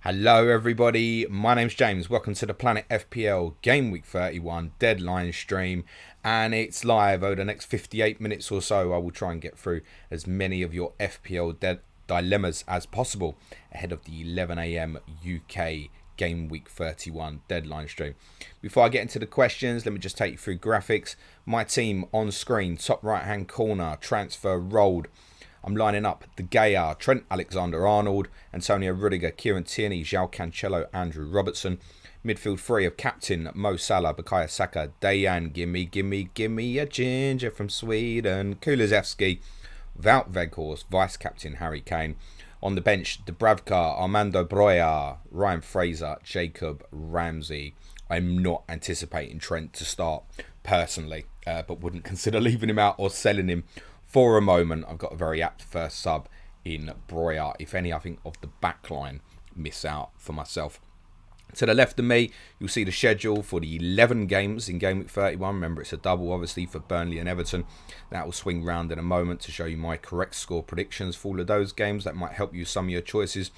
Hello everybody, my name's James. Welcome to the Planet FPL Gameweek 31 Deadline stream, and it's live over the next 58 minutes or so. I will try and get through as many of your FPL dilemmas as possible ahead of the 11 AM UK Gameweek 31 Deadline stream. Before I get into the questions, let me just take you through graphics. My team on screen, top right hand corner, transfer rolled. I'm lining up De Gea, Trent Alexander-Arnold, Antonio Rudiger, Kieran Tierney, João Cancelo, Andrew Robertson. Midfield three of captain Mo Salah, Bukayo Saka, Dejan, gimme a ginger from Sweden, Kulusevski, Wout Weghorst, vice captain Harry Kane. On the bench, Dubravka, Armando Broja, Ryan Fraser, Jacob Ramsey. I'm not anticipating Trent to start personally, but wouldn't consider leaving him out or selling him. For a moment, I've got a very apt first sub in Broja. If any, I think of the backline miss out for myself. To the left of me, you'll see the schedule for the 11 games in Game Week 31. Remember, it's a double, obviously, for Burnley and Everton. That will swing round in a moment to show you my correct score predictions for all of those games. That might help you with some of your choices.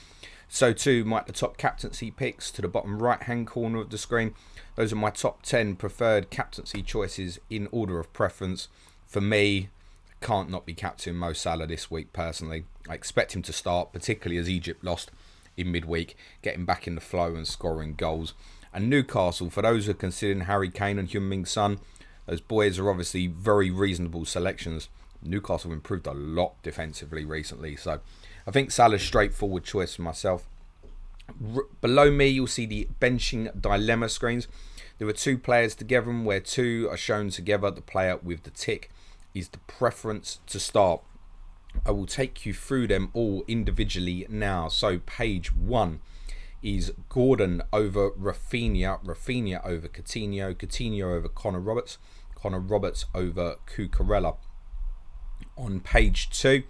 So too might the top captaincy picks to the bottom right-hand corner of the screen. Those are my top 10 preferred captaincy choices in order of preference. For me, can't not be captain Mo Salah this week personally. I expect him to start, particularly as Egypt lost in midweek, getting back in the flow and scoring goals. And Newcastle, for those who are considering Harry Kane and Heung-min Son, those boys are obviously very reasonable selections. Newcastle have improved a lot defensively recently, so I think Salah's straightforward choice for myself. Below me, you'll see the benching dilemma screens. There are two players together, where two are shown together. The player with the tick is the preference to start. I will take you through them all individually now. So page 1 is Gordon over Rafinha, Rafinha over Coutinho, Coutinho over Connor Roberts, Connor Roberts over Cucurella. On page 2,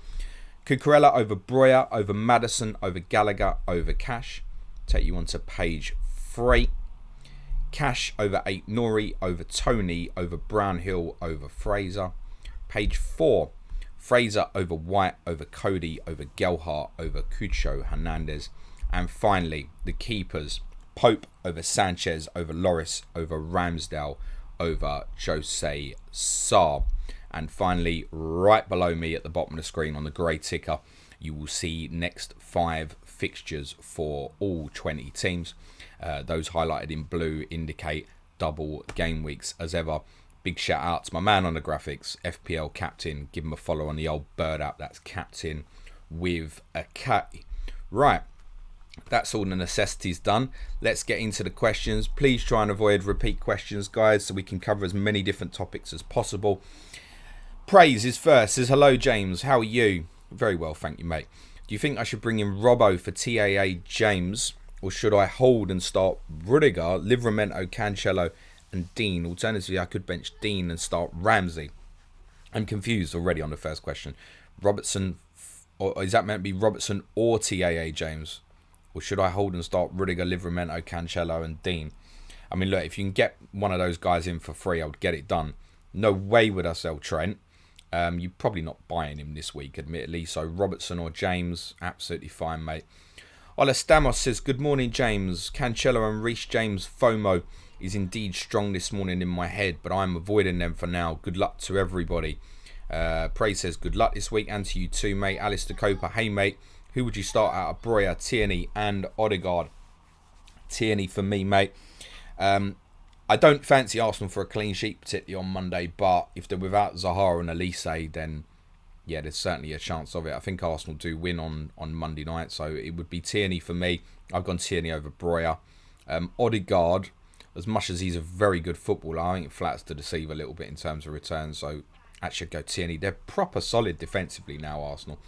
Cucurella over Broja, over Maddison, over Gallagher, over Cash. Take you on to page 3. Cash over Aït-Nouri, over Tony, over Brownhill, over Fraser. Page 4, Fraser over White, over Cody, over Gelhardt, over Cucho Hernandez. And finally, the keepers, Pope over Sanchez, over Loris, over Ramsdale, over Jose Sarr. And finally, right below me at the bottom of the screen on the grey ticker, you will see next 5 fixtures for all 20 teams. Those highlighted in blue indicate double game weeks as ever. Big shout out to my man on the graphics, FPL Captain. Give him a follow on the old bird app. That's Captain with a K. Right, that's all the necessities done. Let's get into the questions. Please try and avoid repeat questions, guys, so we can cover as many different topics as possible. Praise is first. Says, hello, James. How are you? Very well, thank you, mate. Do you think I should bring in Robbo for TAA James, or should I hold and start Rudiger, Livramento, Cancelo, and Dean? Alternatively, I could bench Dean and start Ramsey. I'm confused already on the first question. Robertson, or is that meant to be Robertson or TAA James? Or should I hold and start Rudiger, Livramento, Cancelo, and Dean? I mean, look, if you can get one of those guys in for free, I would get it done. No way would I sell Trent. You're probably not buying him this week, admittedly. So Robertson or James, absolutely fine, mate. Ola Stamos says, good morning, James. Cancelo and Reece James FOMO is indeed strong this morning in my head, but I'm avoiding them for now. Good luck to everybody. Praise says, good luck this week, and to you too, mate. Alistair Coper, hey, mate. Who would you start out of Broja, Tierney, and Odegaard? Tierney for me, mate. I don't fancy Arsenal for a clean sheet, particularly on Monday, but if they're without Zaha and Elise, then yeah, there's certainly a chance of it. I think Arsenal do win on Monday night, so it would be Tierney for me. I've gone Tierney over Broja. Odegaard, as much as he's a very good footballer, I think it flats to deceive a little bit in terms of returns, so actually go Tierney. They're proper solid defensively now, Arsenal.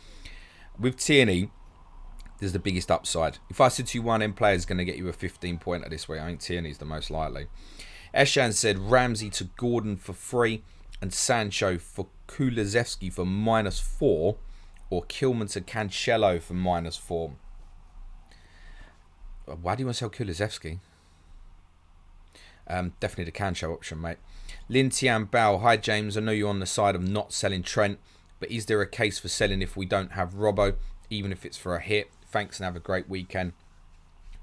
With Tierney, there's the biggest upside. If I said to you one in player is going to get you a 15-pointer this week, I think Tierney's the most likely. Eshan said Ramsey to Gordon for free and Sancho for Kulusevski for -4, or Kilman to Cancelo for -4. Why do you want to sell Kulusevski? Definitely the Cancho option, mate. Lin Tian Bao, hi James, I know you're on the side of not selling Trent, but is there a case for selling if we don't have Robbo, even if it's for a hit? Thanks and have a great weekend.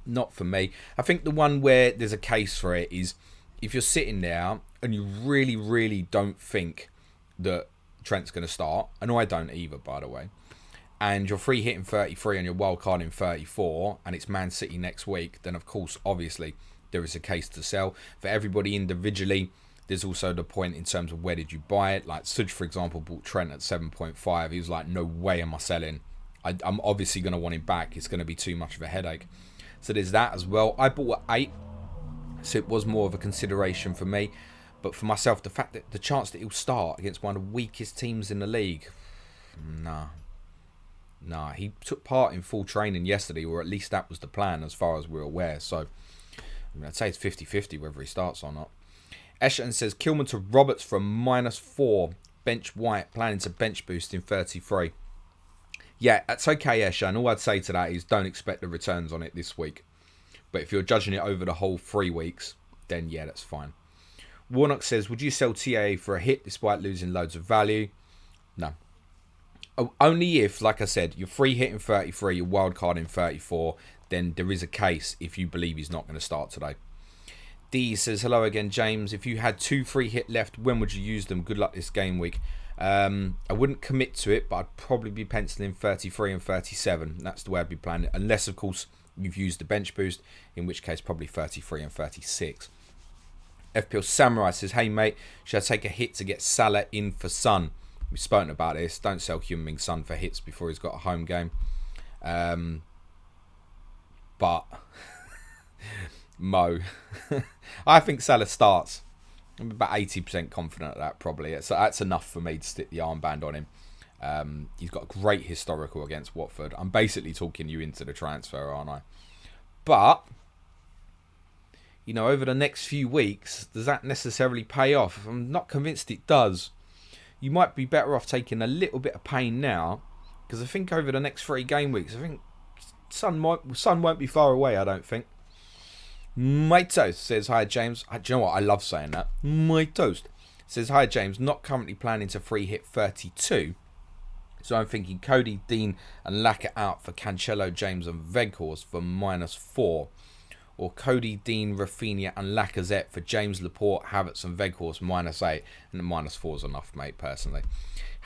Not for me. I think the one where there's a case for it is if you're sitting there and you really, really don't think that Trent's going to start, and I don't either, by the way, and you're free hitting 33 and you're wild carding 34, and it's Man City next week, then of course, obviously, there is a case to sell. For everybody individually, there's also the point in terms of where did you buy it. Like Suj, for example, bought Trent at 7.5. He was like, no way am I selling. I'm obviously going to want him back. It's going to be too much of a headache. So there's that as well. I bought at 8, so it was more of a consideration for me. But for myself, the fact that the chance that he'll start against one of the weakest teams in the league, nah. He took part in full training yesterday, or at least that was the plan as far as we're aware. So I'd say it's 50-50 whether he starts or not. Eshelton says, Kilman to Roberts from -4. Bench White, planning to bench boost in 33. Yeah, that's okay, Eshelton. All I'd say to that is don't expect the returns on it this week. But if you're judging it over the whole 3 weeks, then yeah, that's fine. Warnock says, would you sell TAA for a hit despite losing loads of value? No. Only if, like I said, you're free hitting 33, you're wild carding 34, then there is a case if you believe he's not going to start today. D says, hello again, James. If you had 2 free hit left, when would you use them? Good luck this game week. I wouldn't commit to it, but I'd probably be penciling 33 and 37. That's the way I'd be planning it. Unless, of course, you've used the bench boost, in which case probably 33 and 36. FPL Samurai says, hey mate, should I take a hit to get Salah in for Son? We've spoken about this. Don't sell Heung-min Son for hits before he's got a home game. But Mo, I think Salah starts. I'm about 80% confident of that probably. So that's enough for me to stick the armband on him. He's got a great historical against Watford. I'm basically talking you into the transfer, aren't I? But you know, over the next few weeks, does that necessarily pay off? I'm not convinced it does. You might be better off taking a little bit of pain now, because I think over the next 3 game weeks, I think Sun won't be far away, I don't think. My Toast says, hi James. Do you know what? I love saying that. My Toast says, hi James. Not currently planning to free hit 32. So I'm thinking Cody, Dean and Lacka out for Cancelo, James and Weghorst for -4. Or Cody, Dean, Rafinha and Lacazette for James, Laporte, Havertz and Weghorst -8. And the -4 is enough, mate, personally.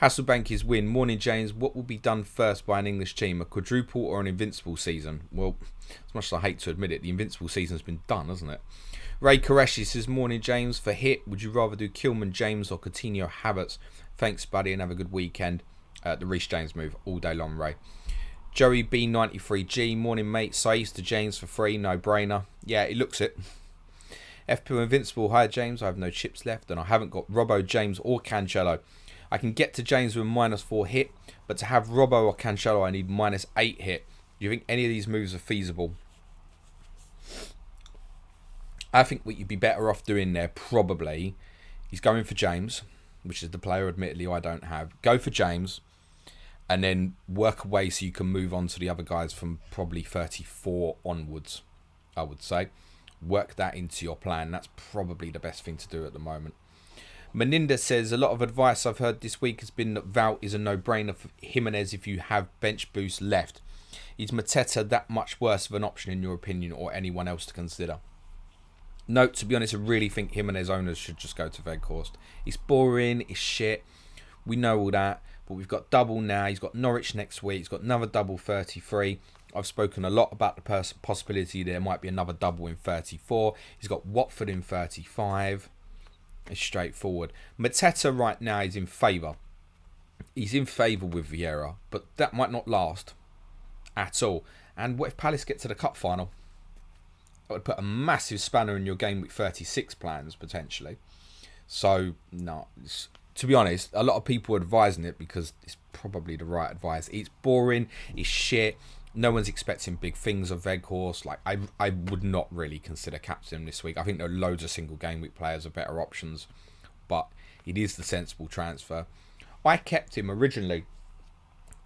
Hasselbank is win. Morning, James. What will be done first by an English team? A quadruple or an invincible season? Well, as much as I hate to admit it, the invincible season's been done, hasn't it? Ray Koreshi says, morning, James. For hit, would you rather do Kilman, James or Coutinho, Havertz? Thanks, buddy, and have a good weekend. The Reece James move all day long, Ray. Joey B93G, morning mate. Saïs to James for free, no brainer. Yeah, it looks it. FPL Invincible, hi James. I have no chips left and I haven't got Robbo, James or Cancelo. I can get to James with a -4 hit, but to have Robbo or Cancelo I need -8 hit. Do you think any of these moves are feasible? I think what you'd be better off doing there probably is going for James, which is the player admittedly I don't have. Go for James. And then work away so you can move on to the other guys from probably 34 onwards, I would say. Work that into your plan. That's probably the best thing to do at the moment. Meninda says, a lot of advice I've heard this week has been that Val is a no-brainer for Jimenez if you have bench boost left. Is Mateta that much worse of an option in your opinion, or anyone else to consider? No, to be honest, I really think Jimenez owners should just go to Weghorst. It's boring, it's shit. We know all that. But we've got double now. He's got Norwich next week. He's got another double 33. I've spoken a lot about the possibility there might be another double in 34. He's got Watford in 35. It's straightforward. Mateta right now is in favour. He's in favour with Vieira. But that might not last at all. And what if Palace get to the cup final? That would put a massive spanner in your game week 36 plans, potentially. So, no. To be honest, a lot of people are advising it because it's probably the right advice. It's boring, it's shit. No one's expecting big things of Weghorst. Like I would not really consider captaining him this week. I think there are loads of single game week players are better options, but it is the sensible transfer. I kept him originally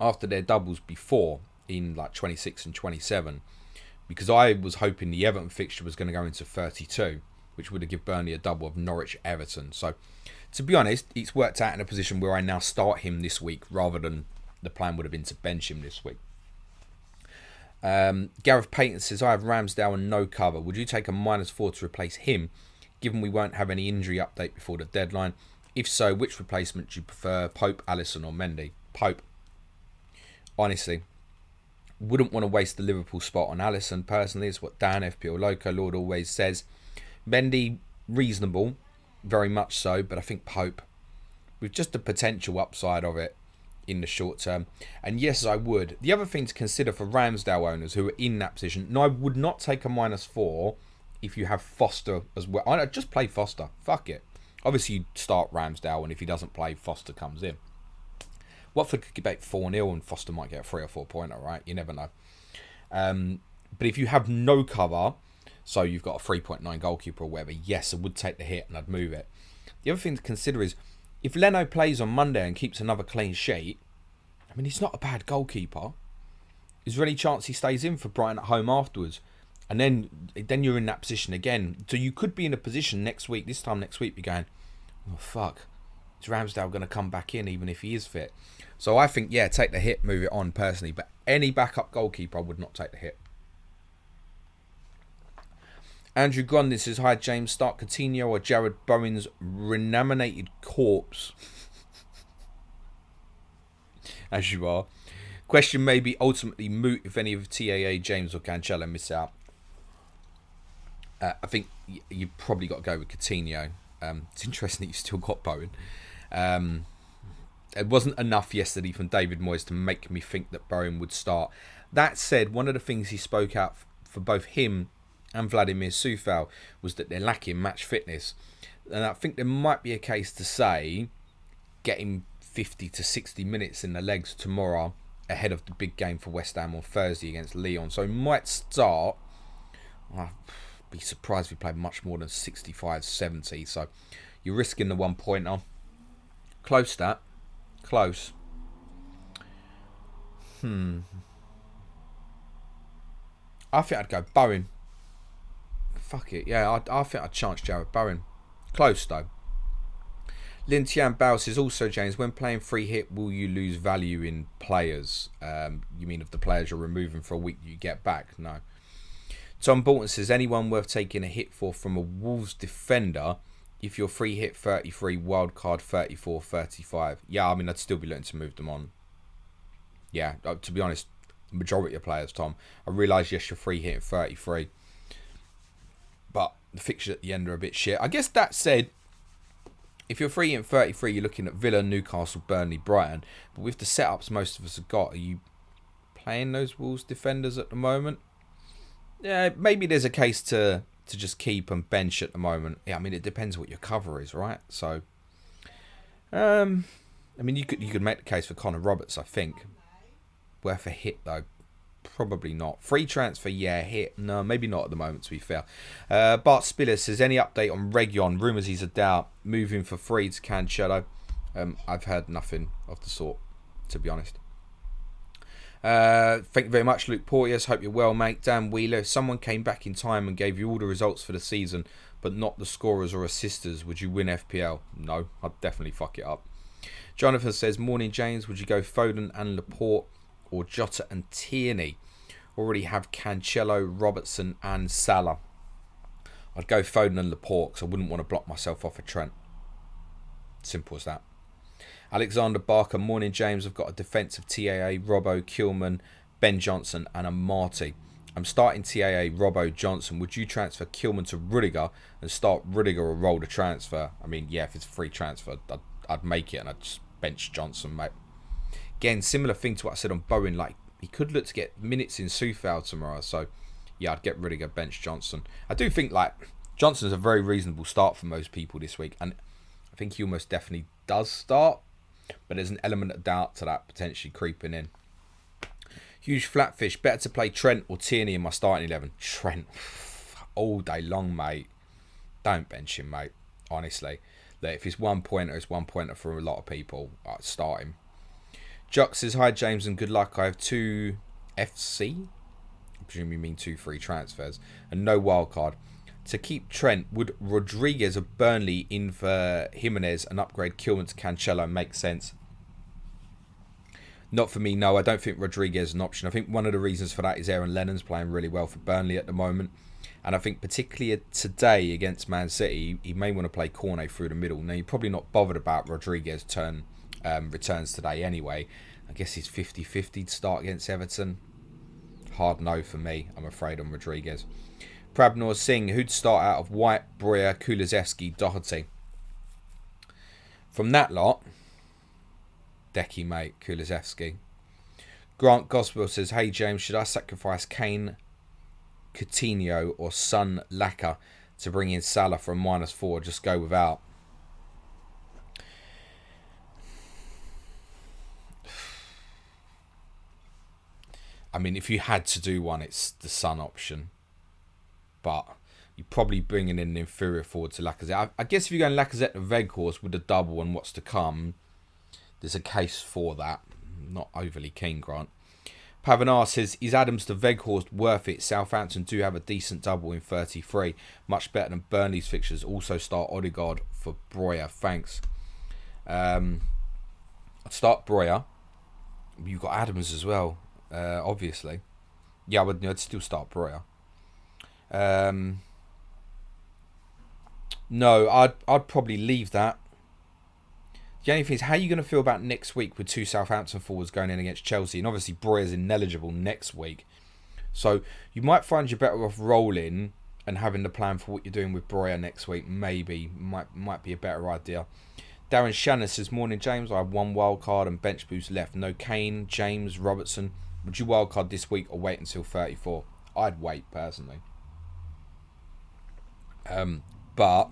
after their doubles before in like 26 and 27 because I was hoping the Everton fixture was going to go into 32, which would have given Burnley a double of Norwich Everton. So to be honest, it's worked out in a position where I now start him this week rather than the plan would have been to bench him this week. Gareth Payton says, I have Ramsdale and no cover. Would you take a -4 to replace him, given we won't have any injury update before the deadline? If so, which replacement do you prefer, Pope, Alisson or Mendy? Pope. Honestly, wouldn't want to waste the Liverpool spot on Alisson personally. It's what Dan, FPL Loco Lord, always says. Mendy, reasonable, very much so, but I think Pope, with just the potential upside of it in the short term. And yes, I would. The other thing to consider for Ramsdale owners who are in that position, no, I would not take a -4 if you have Foster as well. I'd just play Foster. Fuck it. Obviously, you start Ramsdale, and if he doesn't play, Foster comes in. Watford could get 4-0, and Foster might get a 3 or 4 pointer, right? You never know. But if you have no cover, so you've got a 3.9 goalkeeper or whatever, yes, I would take the hit and I'd move it. The other thing to consider is, if Leno plays on Monday and keeps another clean sheet, I mean, he's not a bad goalkeeper. Is there any chance he stays in for Brighton at home afterwards? And then you're in that position again. So you could be in a position this time next week, be going, oh, fuck, is Ramsdale going to come back in even if he is fit? So I think, yeah, take the hit, move it on personally. But any backup goalkeeper, I would not take the hit. Andrew Grundy says, hi James, start Coutinho or Jared Bowen's renominated corpse. As you are. Question may be ultimately moot if any of TAA, James or Cancelo miss out. I think you've probably got to go with Coutinho. It's interesting that you've still got Bowen. It wasn't enough yesterday from David Moyes to make me think that Bowen would start. That said, one of the things he spoke out for both him and Vladimir Soufal was that they're lacking match fitness. And I think there might be a case to say getting 50 to 60 minutes in the legs tomorrow ahead of the big game for West Ham on Thursday against Lyon. So he might start. I'd be surprised if he played much more than 65, 70. So you're risking the 1 pointer. Close that. Close. I think I'd go Bowen. Fuck it. Yeah, I think I'd chance Jared Bowen. Close though. Lin Tian Bao says, also James, when playing free hit, will you lose value in players? You mean of the players you're removing for a week you get back? No. Tom Bolton says, anyone worth taking a hit for from a Wolves defender if you're free hit 33, wildcard 34, 35? Yeah, I mean, I'd still be looking to move them on. Yeah, to be honest, majority of players, Tom. I realise, yes, you're free hit 33. But the fixtures at the end are a bit shit. I guess that said, if you're free in 33, you're looking at Villa, Newcastle, Burnley, Brighton. But with the setups most of us have got, are you playing those Wolves defenders at the moment? Yeah, maybe there's a case to just keep and bench at the moment. Yeah, I mean, it depends what your cover is, right? So, I mean, you could make the case for Connor Roberts, I think. Worth a hit, though. Probably not. Free transfer, yeah. Hit, no, maybe not at the moment, to be fair. Bart Spiller says, any update on Region? Rumours he's a doubt. Moving for free to Cancelo. I've heard nothing of the sort, to be honest. Thank you very much, Luke Porteous. Hope you're well, mate. Dan Wheeler, if someone came back in time and gave you all the results for the season, but not the scorers or assisters, would you win FPL? No, I'd definitely fuck it up. Jonathan says, morning, James. Would you go Foden and Laporte or Jota and Tierney? Already have Cancelo, Robertson and Salah. I'd go Foden and Laporte because I wouldn't want to block myself off a Trent. Simple as that. Alexander Barker, morning James. I've got a defence of TAA, Robbo, Kilman, Ben Johnson and a Marty. I'm starting TAA, Robbo, Johnson. Would you transfer Kilman to Rudiger and start Rudiger or roll the transfer? I mean, yeah, if it's a free transfer, I'd make it and I'd just bench Johnson, mate. Again, similar thing to what I said on Bowen. Like, he could look to get minutes in Soufal tomorrow. So, yeah, I'd get Rudiger, bench Johnson. I do think, like, Johnson's a very reasonable start for most people this week. And I think he almost definitely does start. But there's an element of doubt to that potentially creeping in. Huge Flatfish. Better to play Trent or Tierney in my starting 11. Trent. All day long, mate. Don't bench him, mate. Honestly. Look, if it's 1 pointer, it's 1 pointer for a lot of people. I'd start him. Jock says, hi James and good luck. I have 2 FC. I presume you mean 2 free transfers. And no wildcard. To keep Trent, would Rodriguez of Burnley in for Jimenez and upgrade Kilman to Cancelo make sense? Not for me, no. I don't think Rodriguez is an option. I think one of the reasons for that is Aaron Lennon's playing really well for Burnley at the moment. And I think particularly today against Man City, he may want to play Cornet through the middle. Now, you're probably not bothered about Rodriguez returns today anyway. I guess he's 50-50 to start against Everton. Hard no for me, I'm afraid, on Rodriguez. Prabnor Singh, who'd start out of White, Breuer, Kulusevski, Doherty? From that lot, Decky, mate, Kulusevski. Grant Gospel says, hey James, should I sacrifice Kane, Coutinho or Son Laka to bring in Salah for a -4? Just go without. I mean, if you had to do one, it's the Son option. But you're probably bringing in an inferior forward to Lacazette. I guess if you're going Lacazette and Weghorst with a double and what's to come, there's a case for that. Not overly keen, Grant. Pavanar says, is Adams to Weghorst worth it? Southampton do have a decent double in 33. Much better than Burnley's fixtures. Also start Odegaard for Breuer. Thanks. I'd start Breuer. You've got Adams as well, obviously. Yeah, I'd still start Breuer. No, I'd probably leave that. The only thing is, how are you going to feel about next week with two Southampton forwards going in against Chelsea? And obviously, Breuer's ineligible next week. So, you might find you're better off rolling and having the plan for what you're doing with Breuer next week. Maybe. Might be a better idea. Darren Shannon says, morning, James. I have one wild card and bench boost left. No Kane, James, Robertson. Would you wild card this week or wait until 34? I'd wait, personally. But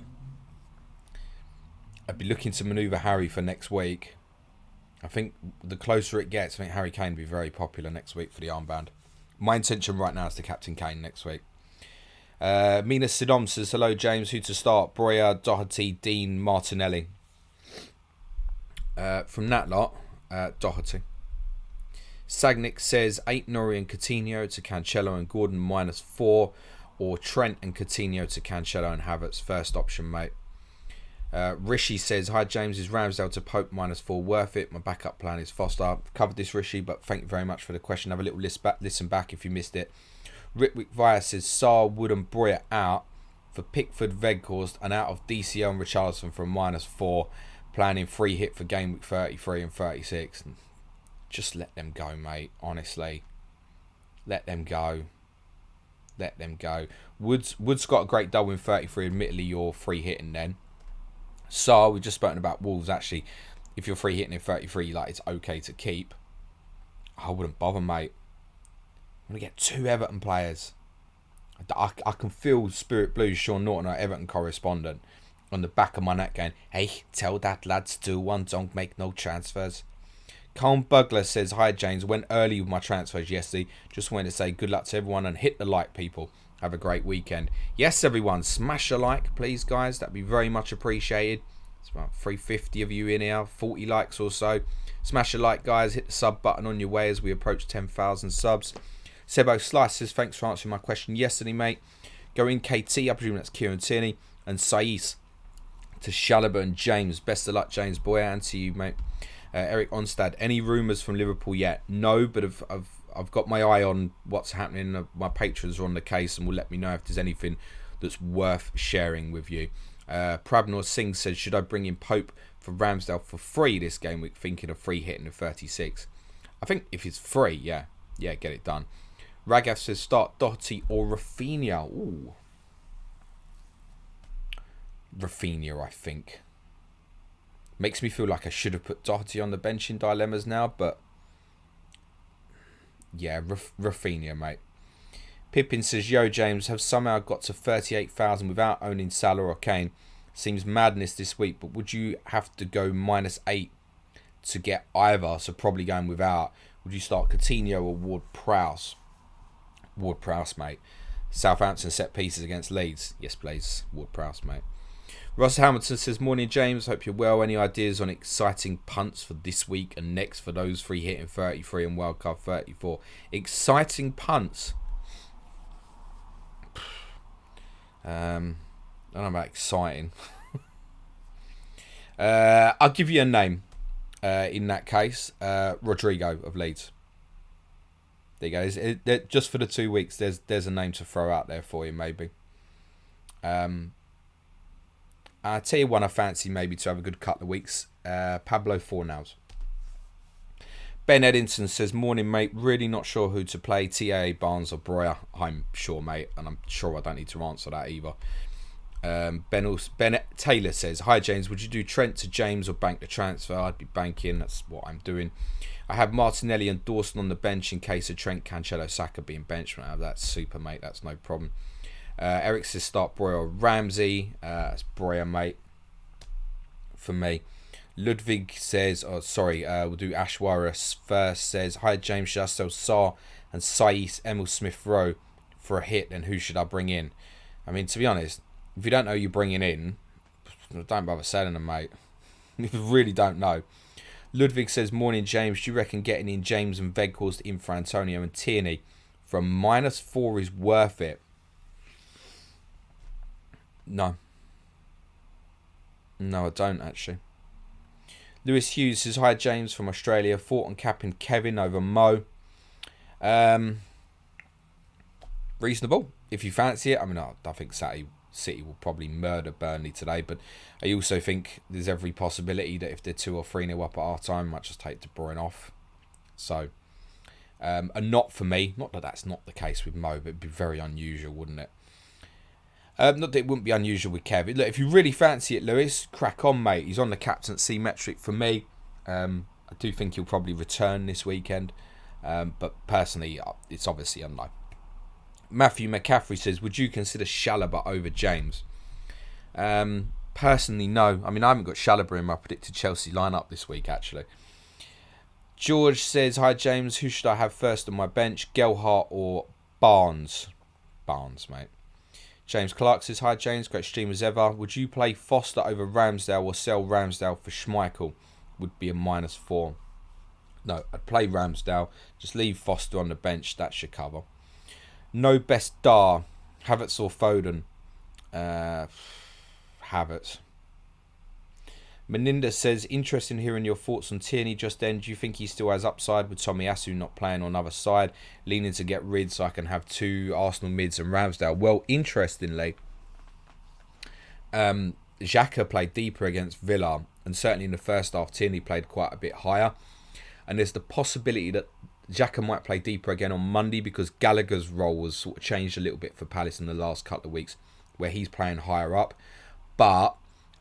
I'd be looking to manoeuvre Harry for next week. I think the closer it gets, I think Harry Kane will be very popular next week for the armband. My intention right now is to captain Kane next week. Mina Sidom says, hello James, who to start? Breuer, Doherty, Dean, Martinelli. From that lot, Doherty. Sagnick says 8 Norrie and Coutinho to Cancelo and Gordon -4, or Trent and Coutinho to Cancelo and Havertz. First option, mate. Rishi says, hi James, is Ramsdale to Pope -4 worth it? My backup plan is Foster. I've covered this, Rishi, but thank you very much for the question. Have a little listen back if you missed it. Ritwick Via says, Saar, Wood and Breuer out for Pickford, Weghorst, and out of DCL and Richarlison for a -4. Planning free hit for game week 33 and 36. Just let them go, mate. Honestly. Let them go. Let them go. Wood's got a great double in 33. Admittedly, you're free hitting then. So, we've just spoken about Wolves, actually. If you're free hitting in 33, like, it's okay to keep. I wouldn't bother, mate. I'm going to get 2 Everton players. I can feel Spirit Blues, Sean Norton, our Everton correspondent, on the back of my neck going, hey, tell that lads to do one, don't make no transfers. Calm Bugler says, hi James, went early with my transfers yesterday. Just wanted to say good luck to everyone and hit the like, people. Have a great weekend. Yes, everyone, smash a like, please, guys. That'd be very much appreciated. It's about 350 of you in here, 40 likes or so. Smash a like, guys. Hit the sub button on your way as we approach 10,000 subs. Sebo Slice says, thanks for answering my question yesterday, mate. Go in KT, I presume that's Kieran Tierney, and Saiz to Chalobah and James. Best of luck, James, boy, and to you, mate. Eric Onstad, any rumours from Liverpool yet? No, but I've got my eye on what's happening. My patrons are on the case and will let me know if there's anything that's worth sharing with you. Prabnor Singh says, should I bring in Pope for Ramsdale for free this game week? Thinking of free hitting the 36. I think if it's free, yeah, get it done. Ragav says, start Doherty or Rafinha. Ooh. Rafinha, I think. Makes me feel like I should have put Doherty on the bench in dilemmas now, but yeah, Rafinha, mate. Pippin says, yo, James, have somehow got to 38,000 without owning Salah or Kane. Seems madness this week, but would you have to go -8 to get either? So probably going without. Would you start Coutinho or Ward-Prowse? Ward-Prowse, mate. Southampton set pieces against Leeds. Yes, please. Ward-Prowse, mate. Ross Hamilton says, morning James, hope you're well. Any ideas on exciting punts for this week and next for those free hitting 33 and wildcard 34? Exciting punts? I don't know about exciting. I'll give you a name. in that case, Rodrigo of Leeds. There you go. Just for the 2 weeks, there's a name to throw out there for you, maybe. I'll tell you one I fancy maybe to have a good couple of weeks. Pablo Fornals. Ben Eddington says, morning, mate. Really not sure who to play, TAA, Barnes or Breuer. I'm sure, mate, and I'm sure I don't need to answer that either. Ben Taylor says, hi, James. Would you do Trent to James or bank the transfer? I'd be banking. That's what I'm doing. I have Martinelli and Dawson on the bench in case of Trent, Cancelo, Saka being benched. That's super, mate. That's no problem. Eric says, start Breuer or Ramsey. That's Breuer, mate, for me. Ludwig says, we'll do Ashwarya first. Says, hi, James, should I sell Sarr and Saiss Emil Smith Rowe for a hit? And who should I bring in? I mean, to be honest, if you don't know who you're bringing in, don't bother selling them, mate. If you really don't know. Ludwig says, morning, James. Do you reckon getting in James and Weghorst in for Antonio and Tierney from -4 is worth it? No. No, I don't, actually. Lewis Hughes says, hi, James from Australia. Thought on capping Kevin over Mo. Reasonable, if you fancy it. I mean, I think City will probably murder Burnley today, but I also think there's every possibility that if they're 2 or 3-0 up at half time, I might just take De Bruyne off. So, and not for me. Not that that's not the case with Mo, but it'd be very unusual, wouldn't it? Not that it wouldn't be unusual with Kevin. Look, if you really fancy it, Lewis, crack on, mate. He's on the captaincy metric for me. I do think he'll probably return this weekend. But personally, it's obviously unlikely. Matthew McCaffrey says, would you consider Chalobah over James? Personally, no. I mean, I haven't got Chalobah in my predicted Chelsea lineup this week, actually. George says, hi, James. Who should I have first on my bench? Gelhardt or Barnes? Barnes, mate. James Clark says, hi, James. Great stream as ever. Would you play Foster over Ramsdale or sell Ramsdale for Schmeichel? Would be a -4. No, I'd play Ramsdale. Just leave Foster on the bench. That should cover. No best Dar. Havertz or Foden? Havertz. Meninda says, interesting hearing your thoughts on Tierney just then. Do you think he still has upside with Tomiyasu not playing on the other side? Leaning to get rid so I can have 2 Arsenal mids and Ramsdale. Well, interestingly, Xhaka played deeper against Villa, and certainly in the first half, Tierney played quite a bit higher. And there's the possibility that Xhaka might play deeper again on Monday because Gallagher's role was sort of changed a little bit for Palace in the last couple of weeks, where he's playing higher up. But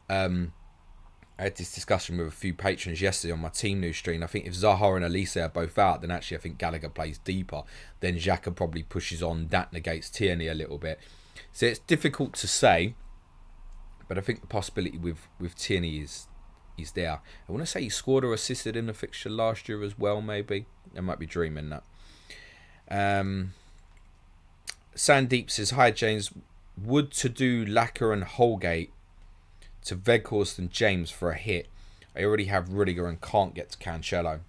I had this discussion with a few patrons yesterday on my team news stream. I think if Zaha and Elise are both out, then actually I think Gallagher plays deeper. Then Xhaka probably pushes on. That negates Tierney a little bit. So it's difficult to say, but I think the possibility with Tierney is there. I want to say he scored or assisted in the fixture last year as well, maybe. I might be dreaming that. Sandeep says, hi, James. Would to do Lacquer and Holgate to Weghorst and James for a hit. I already have Rudiger and can't get to Cancelo.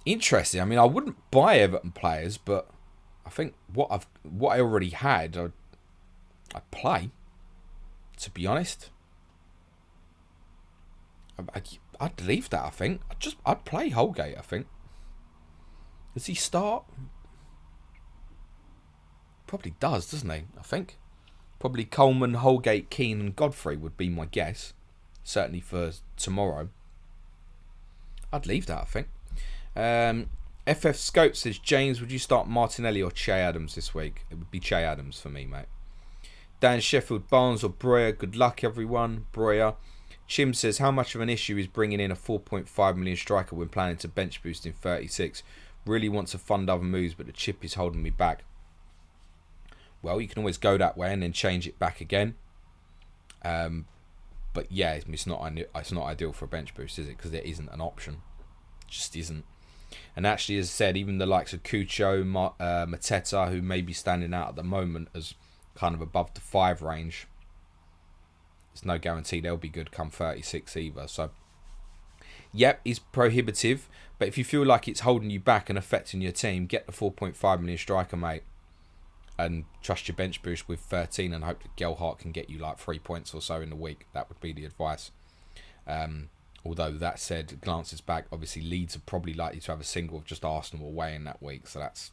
Interesting. I mean, I wouldn't buy Everton players, but I think what I already had, I'd play. To be honest, I'd leave that. I think I'd play Holgate. I think. Does he start? Probably does, doesn't he? I think. Probably Coleman, Holgate, Keane and Godfrey would be my guess. Certainly for tomorrow. I'd leave that, I think. FF Scope says, James, would you start Martinelli or Che Adams this week? It would be Che Adams for me, mate. Dan Sheffield, Barnes or Breuer? Good luck, everyone. Breuer. Chim says, how much of an issue is bringing in a 4.5 million striker when planning to bench boost in 36? Really want to fund other moves, but the chip is holding me back. Well, you can always go that way and then change it back again. But yeah, it's not ideal for a bench boost, is it? Because there isn't an option. It just isn't. And actually, as I said, even the likes of Cucho, Mateta, who may be standing out at the moment as kind of above the 5 range, there's no guarantee they'll be good come 36 either. So, yep, it's prohibitive. But if you feel like it's holding you back and affecting your team, get the 4.5 million striker, mate. And trust your bench boost with 13 and hope that Gelhardt can get you like 3 points or so in the week. That would be the advice. Although that said, glances back, obviously Leeds are probably likely to have a single of just Arsenal away in that week, so that's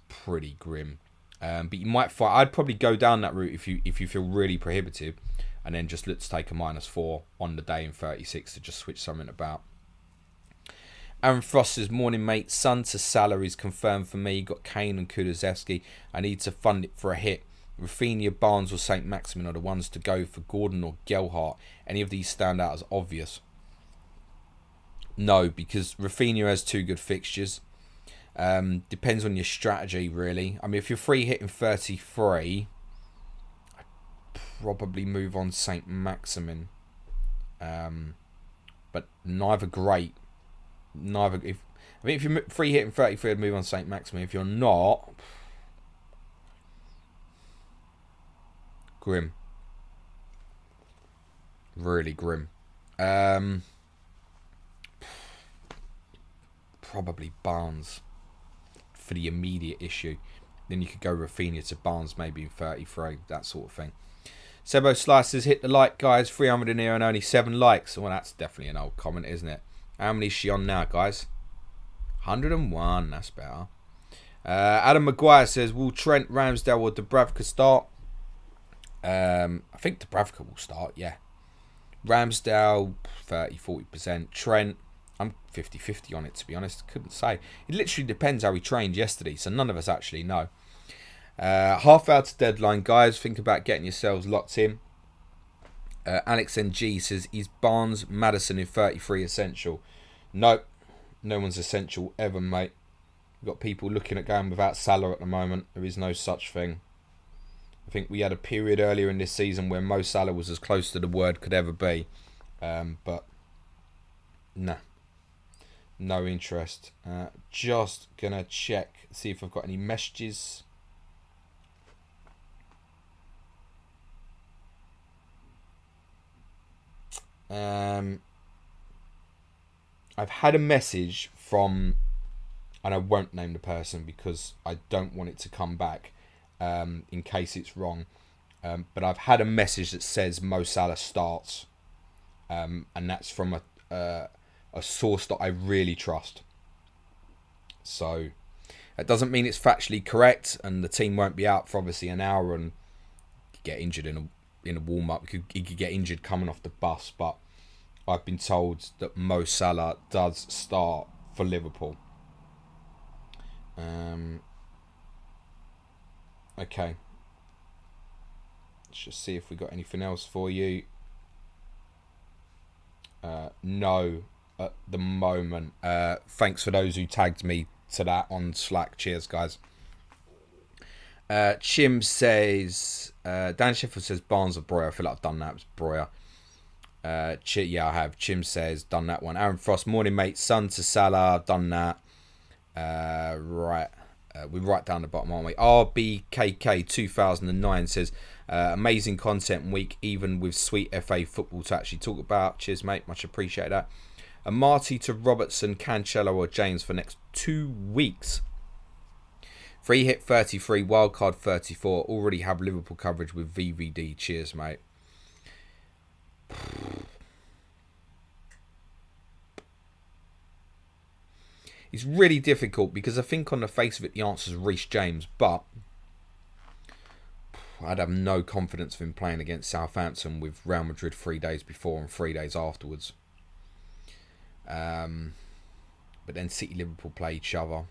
pretty grim. But you might find I'd probably go down that route if you feel really prohibitive, and then just let's take a -4 on the day in 36 to just switch something about. Aaron Frost says, morning mate, Son to Salah is confirmed for me. Got Kane and Kulusevski. I need to fund it for a hit. Rafinha, Barnes or St. Maximin are the ones to go for Gordon or Gelhardt. Any of these stand out as obvious? No, because Rafinha has 2 good fixtures. Depends on your strategy, really. I mean, if you're free hitting 33, I'd probably move on St. Maximin. But neither great. If you're free hitting 33, I'd move on St. Maximin. If you're not, grim. Really grim. Probably Barnes for the immediate issue. Then you could go Rafinha to Barnes maybe in 33, that sort of thing. Sebo Slices, hit the like, guys. 300 in here and only 7 likes. Well, that's definitely an old comment, isn't it? How many is she on now, guys? 101, that's better. Adam Maguire says, will Trent, Ramsdale or Dubravka start? I think Dubravka will start, yeah. Ramsdale, 30-40%. Trent, I'm 50-50 on it, to be honest. Couldn't say. It literally depends how he trained yesterday, so none of us actually know. Half hour to deadline, guys. Think about getting yourselves locked in. Alex NG says, is Barnes, Maddison in 33 essential? Nope. No one's essential ever, mate. We've got people looking at going without Salah at the moment. There is no such thing. I think we had a period earlier in this season where Mo Salah was as close to the word could ever be. But, nah. No interest. Just going to check, see if I've got any messages. I've had a message from, and I won't name the person because I don't want it to come back in case it's wrong. But I've had a message that says Mo Salah starts, and that's from a source that I really trust. So that doesn't mean it's factually correct, and the team won't be out for obviously an hour and get injured in a warm up. He could get injured coming off the bus, but I've been told that Mo Salah does start for Liverpool. Okay. Let's just see if we got anything else for you. No, at the moment. Thanks for those who tagged me to that on Slack. Cheers, guys. Chim says, Dan Sheffield says Barnes or Breuer. I feel like I've done that. It was Breuer. Yeah, I have. Chim says, done that one. Aaron Frost, morning mate. Son to Salah, done that. Right. We're right down the bottom, aren't we? RBKK 2009 says, amazing content week, even with sweet FA football to actually talk about. Cheers, mate. Much appreciate that. Marty to Robertson, Cancelo or James for next 2 weeks. Free hit 33, wildcard 34. Already have Liverpool coverage with VVD. Cheers, mate. It's really difficult because I think on the face of it the answer is Reece James, but I'd have no confidence of him playing against Southampton with Real Madrid 3 days before and 3 days afterwards. But then City Liverpool play each other.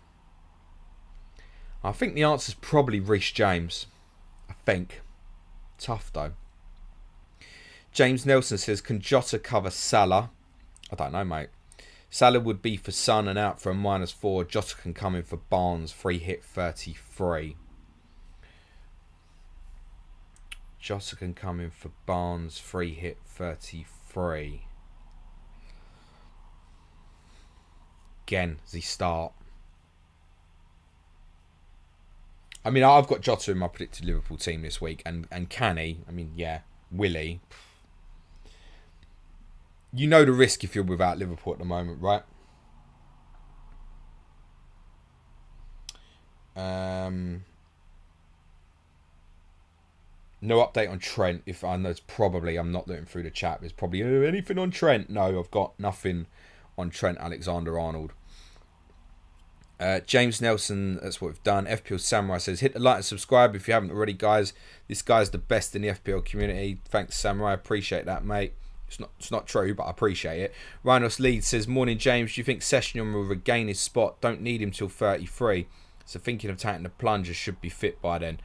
I think the answer is probably Reece James. I think. Tough though. James Nelson says, can Jota cover Salah? I don't know, mate. Salah would be for Son and out for a -4. Jota can come in for Barnes. Free hit 33. Jota can come in for Barnes. Free hit 33. Again, does he start? I mean, I've got Jota in my predicted Liverpool team this week. And can he? I mean, yeah. Will he? You know the risk if you're without Liverpool at the moment, right? No update on Trent. If I know, it's probably, I'm not looking through the chat. There's probably anything on Trent. No, I've got nothing on Trent Alexander-Arnold. James Nelson, that's what we've done. FPL Samurai says, hit the like and subscribe if you haven't already, guys. This guy's the best in the FPL community. Thanks, Samurai. Appreciate that, mate. It's not true, but I appreciate it. Rhinos Lead says, morning, James. Do you think Session will regain his spot? Don't need him till 33. So thinking of taking the plunger, should be fit by then.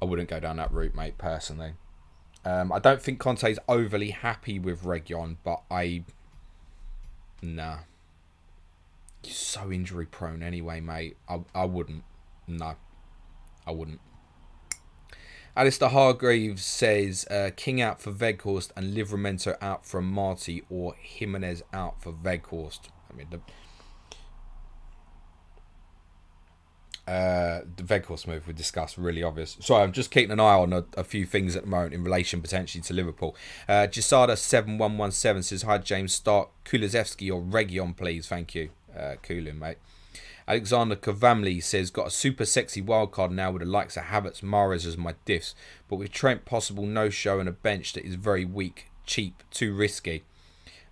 I wouldn't go down that route, mate, personally. I don't think Conte's overly happy with Reguilon, but nah. He's so injury prone anyway, mate. I wouldn't. No, I wouldn't. Alistair Hargreaves says King out for Weghorst and Livramento out for Marty, or Jimenez out for Weghorst. I mean, the Weghorst move we discussed, really obvious. Sorry, I'm just keeping an eye on a few things at the moment in relation potentially to Liverpool. Jasada7117 says, hi James, start Kulusevski or Reguilon, please. Thank you. Kulin, mate. Alexander Kavamli says, got a super sexy wildcard now with the likes of Havertz, Mahrez as my diffs, but with Trent possible no-show and a bench that is very weak, cheap, too risky.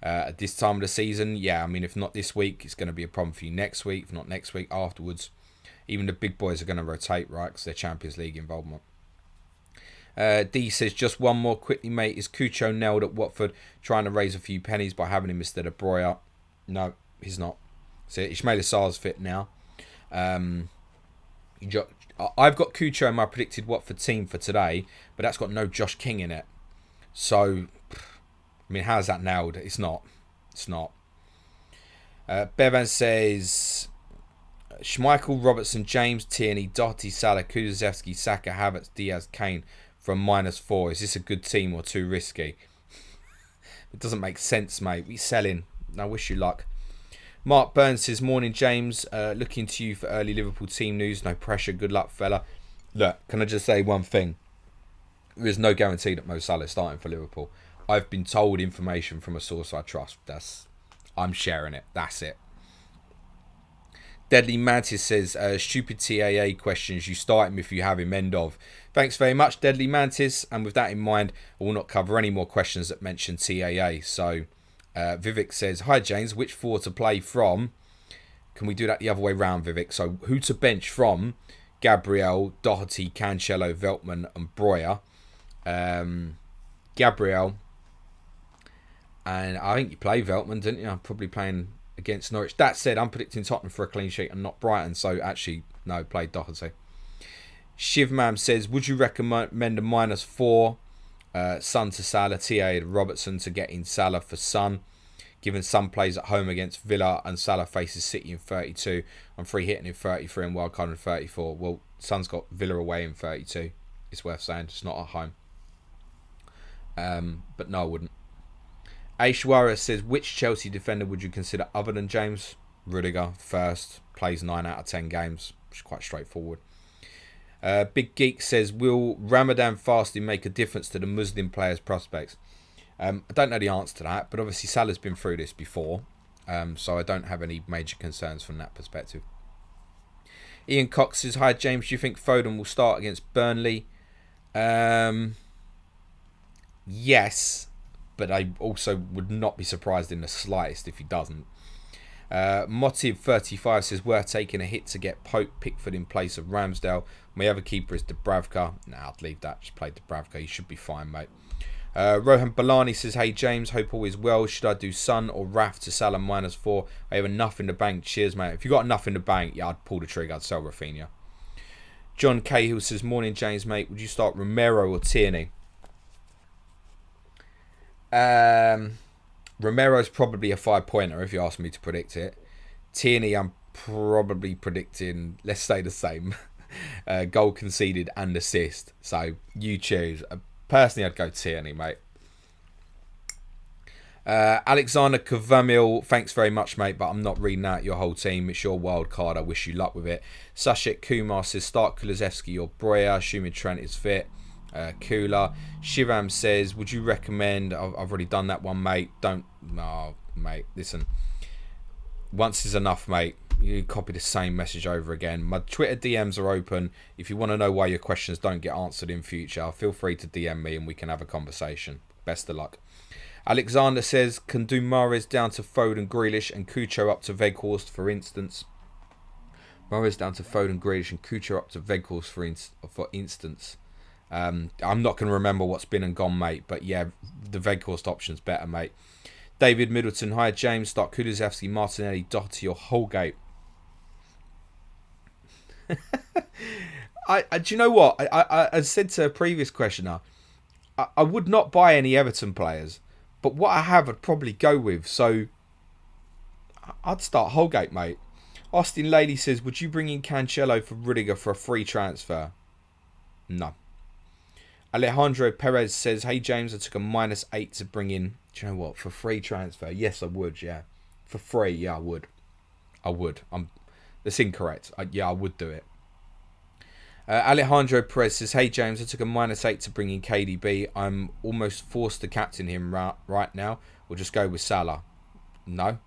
At this time of the season, yeah, I mean, if not this week, it's going to be a problem for you next week. If not next week, afterwards. Even the big boys are going to rotate, right, because they're Champions League involvement. D says, just one more quickly, mate. Is Cucho nailed at Watford, trying to raise a few pennies by having him instead of Breuer? No, he's not. So Ismail Assar's fit now. I've got Cucho in my predicted Watford team for today, but that's got no Josh King in it. So, I mean, how's that nailed? It's not. It's not. Bevan says, Schmeichel, Robertson, James, Tierney, Doherty, Salah, Kulusevski, Saka, Havertz, Diaz, Kane from -4. Is this a good team or too risky? It doesn't make sense, mate. We're selling. I wish you luck. Mark Burns says, morning, James. Looking to you for early Liverpool team news. No pressure. Good luck, fella. Look, can I just say one thing? There is no guarantee that Mo Salah is starting for Liverpool. I've been told information from a source I trust. I'm sharing it. That's it. Deadly Mantis says, stupid TAA questions. You start him if you have him, end of. Thanks very much, Deadly Mantis. And with that in mind, I will not cover any more questions that mention TAA. So, Vivek says, hi James, which 4 to play from? Can we do that the other way round, Vivek? So who to bench from? Gabriel, Doherty, Cancelo, Veltman and Breuer. Gabriel, and I think you play Veltman, didn't you? I'm probably playing against Norwich. That said, I'm predicting Tottenham for a clean sheet and not Brighton, so actually, no, play Doherty. Shivmam says, would you recommend a -4 Son to Salah, TA to Robertson to get in Salah for Son, given Son plays at home against Villa and Salah faces City in 32. I'm free hitting in 33 and wildcard in 34. Well, Son's got Villa away in 32. It's worth saying, it's not at home. But no, I wouldn't. Aishwara says, which Chelsea defender would you consider other than James? Rudiger, first, plays 9 out of 10 games, which is quite straightforward. Big Geek says, will Ramadan fasting make a difference to the Muslim players' prospects? I don't know the answer to that, but obviously Salah's been through this before, so I don't have any major concerns from that perspective. Ian Cox says, hi James, do you think Foden will start against Burnley? Yes, but I also would not be surprised in the slightest if he doesn't. Motiv35 says, worth taking a hit to get Pope Pickford in place of Ramsdale. My other keeper is Dubravka. Nah, I'd leave that. Just play Dubravka. He should be fine, mate. Rohan Balani says, hey James, hope all is well. Should I do Son or Raf to Salah -4? I have enough in the bank. Cheers, mate. If you got enough in the bank, yeah, I'd pull the trigger. I'd sell Rafinha. John Cahill says, morning James, mate. Would you start Romero or Tierney? Romero's probably a 5-pointer if you ask me to predict it. Tierney, I'm probably predicting, let's say the same. Goal conceded and assist. So you choose. Personally, I'd go Tierney, mate. Alexander Kavamil, thanks very much, mate, but I'm not reading out your whole team. It's your wild card. I wish you luck with it. Sashik Kumar says, start Kulusevski or Breuer, assuming Trent is fit. Kula. Shivam says, would you recommend, I've already done that one, mate. No, mate, listen. Once is enough, mate. You copy the same message over again. My Twitter DMs are open. If you want to know why your questions don't get answered in future, feel free to DM me and we can have a conversation. Best of luck. Alexander says, can do Mahrez down to Foden, Grealish and Cucho up to Weghorst, for instance. Mahrez down to Foden, Grealish and Cucho up to Weghorst, for instance. I'm not going to remember what's been and gone, mate. But yeah, the Weghorst option's better, mate. David Middleton, hi James. Start Kulusevski, Martinelli, Doherty or Holgate. Do you know what? I said to a previous questioner, I would not buy any Everton players. But what I have, I'd probably go with. So, I'd start Holgate, mate. Austin Lady says, would you bring in Cancelo for Rudiger for a free transfer? No. Alejandro Perez says, hey James, I took a -8 to bring in, do you know what, for free transfer? Yes, I would, yeah. For free, yeah, I would. That's incorrect. I would do it. Alejandro Perez says, hey James, I took a -8 to bring in KDB. I'm almost forced to captain him right now. We'll just go with Salah. No.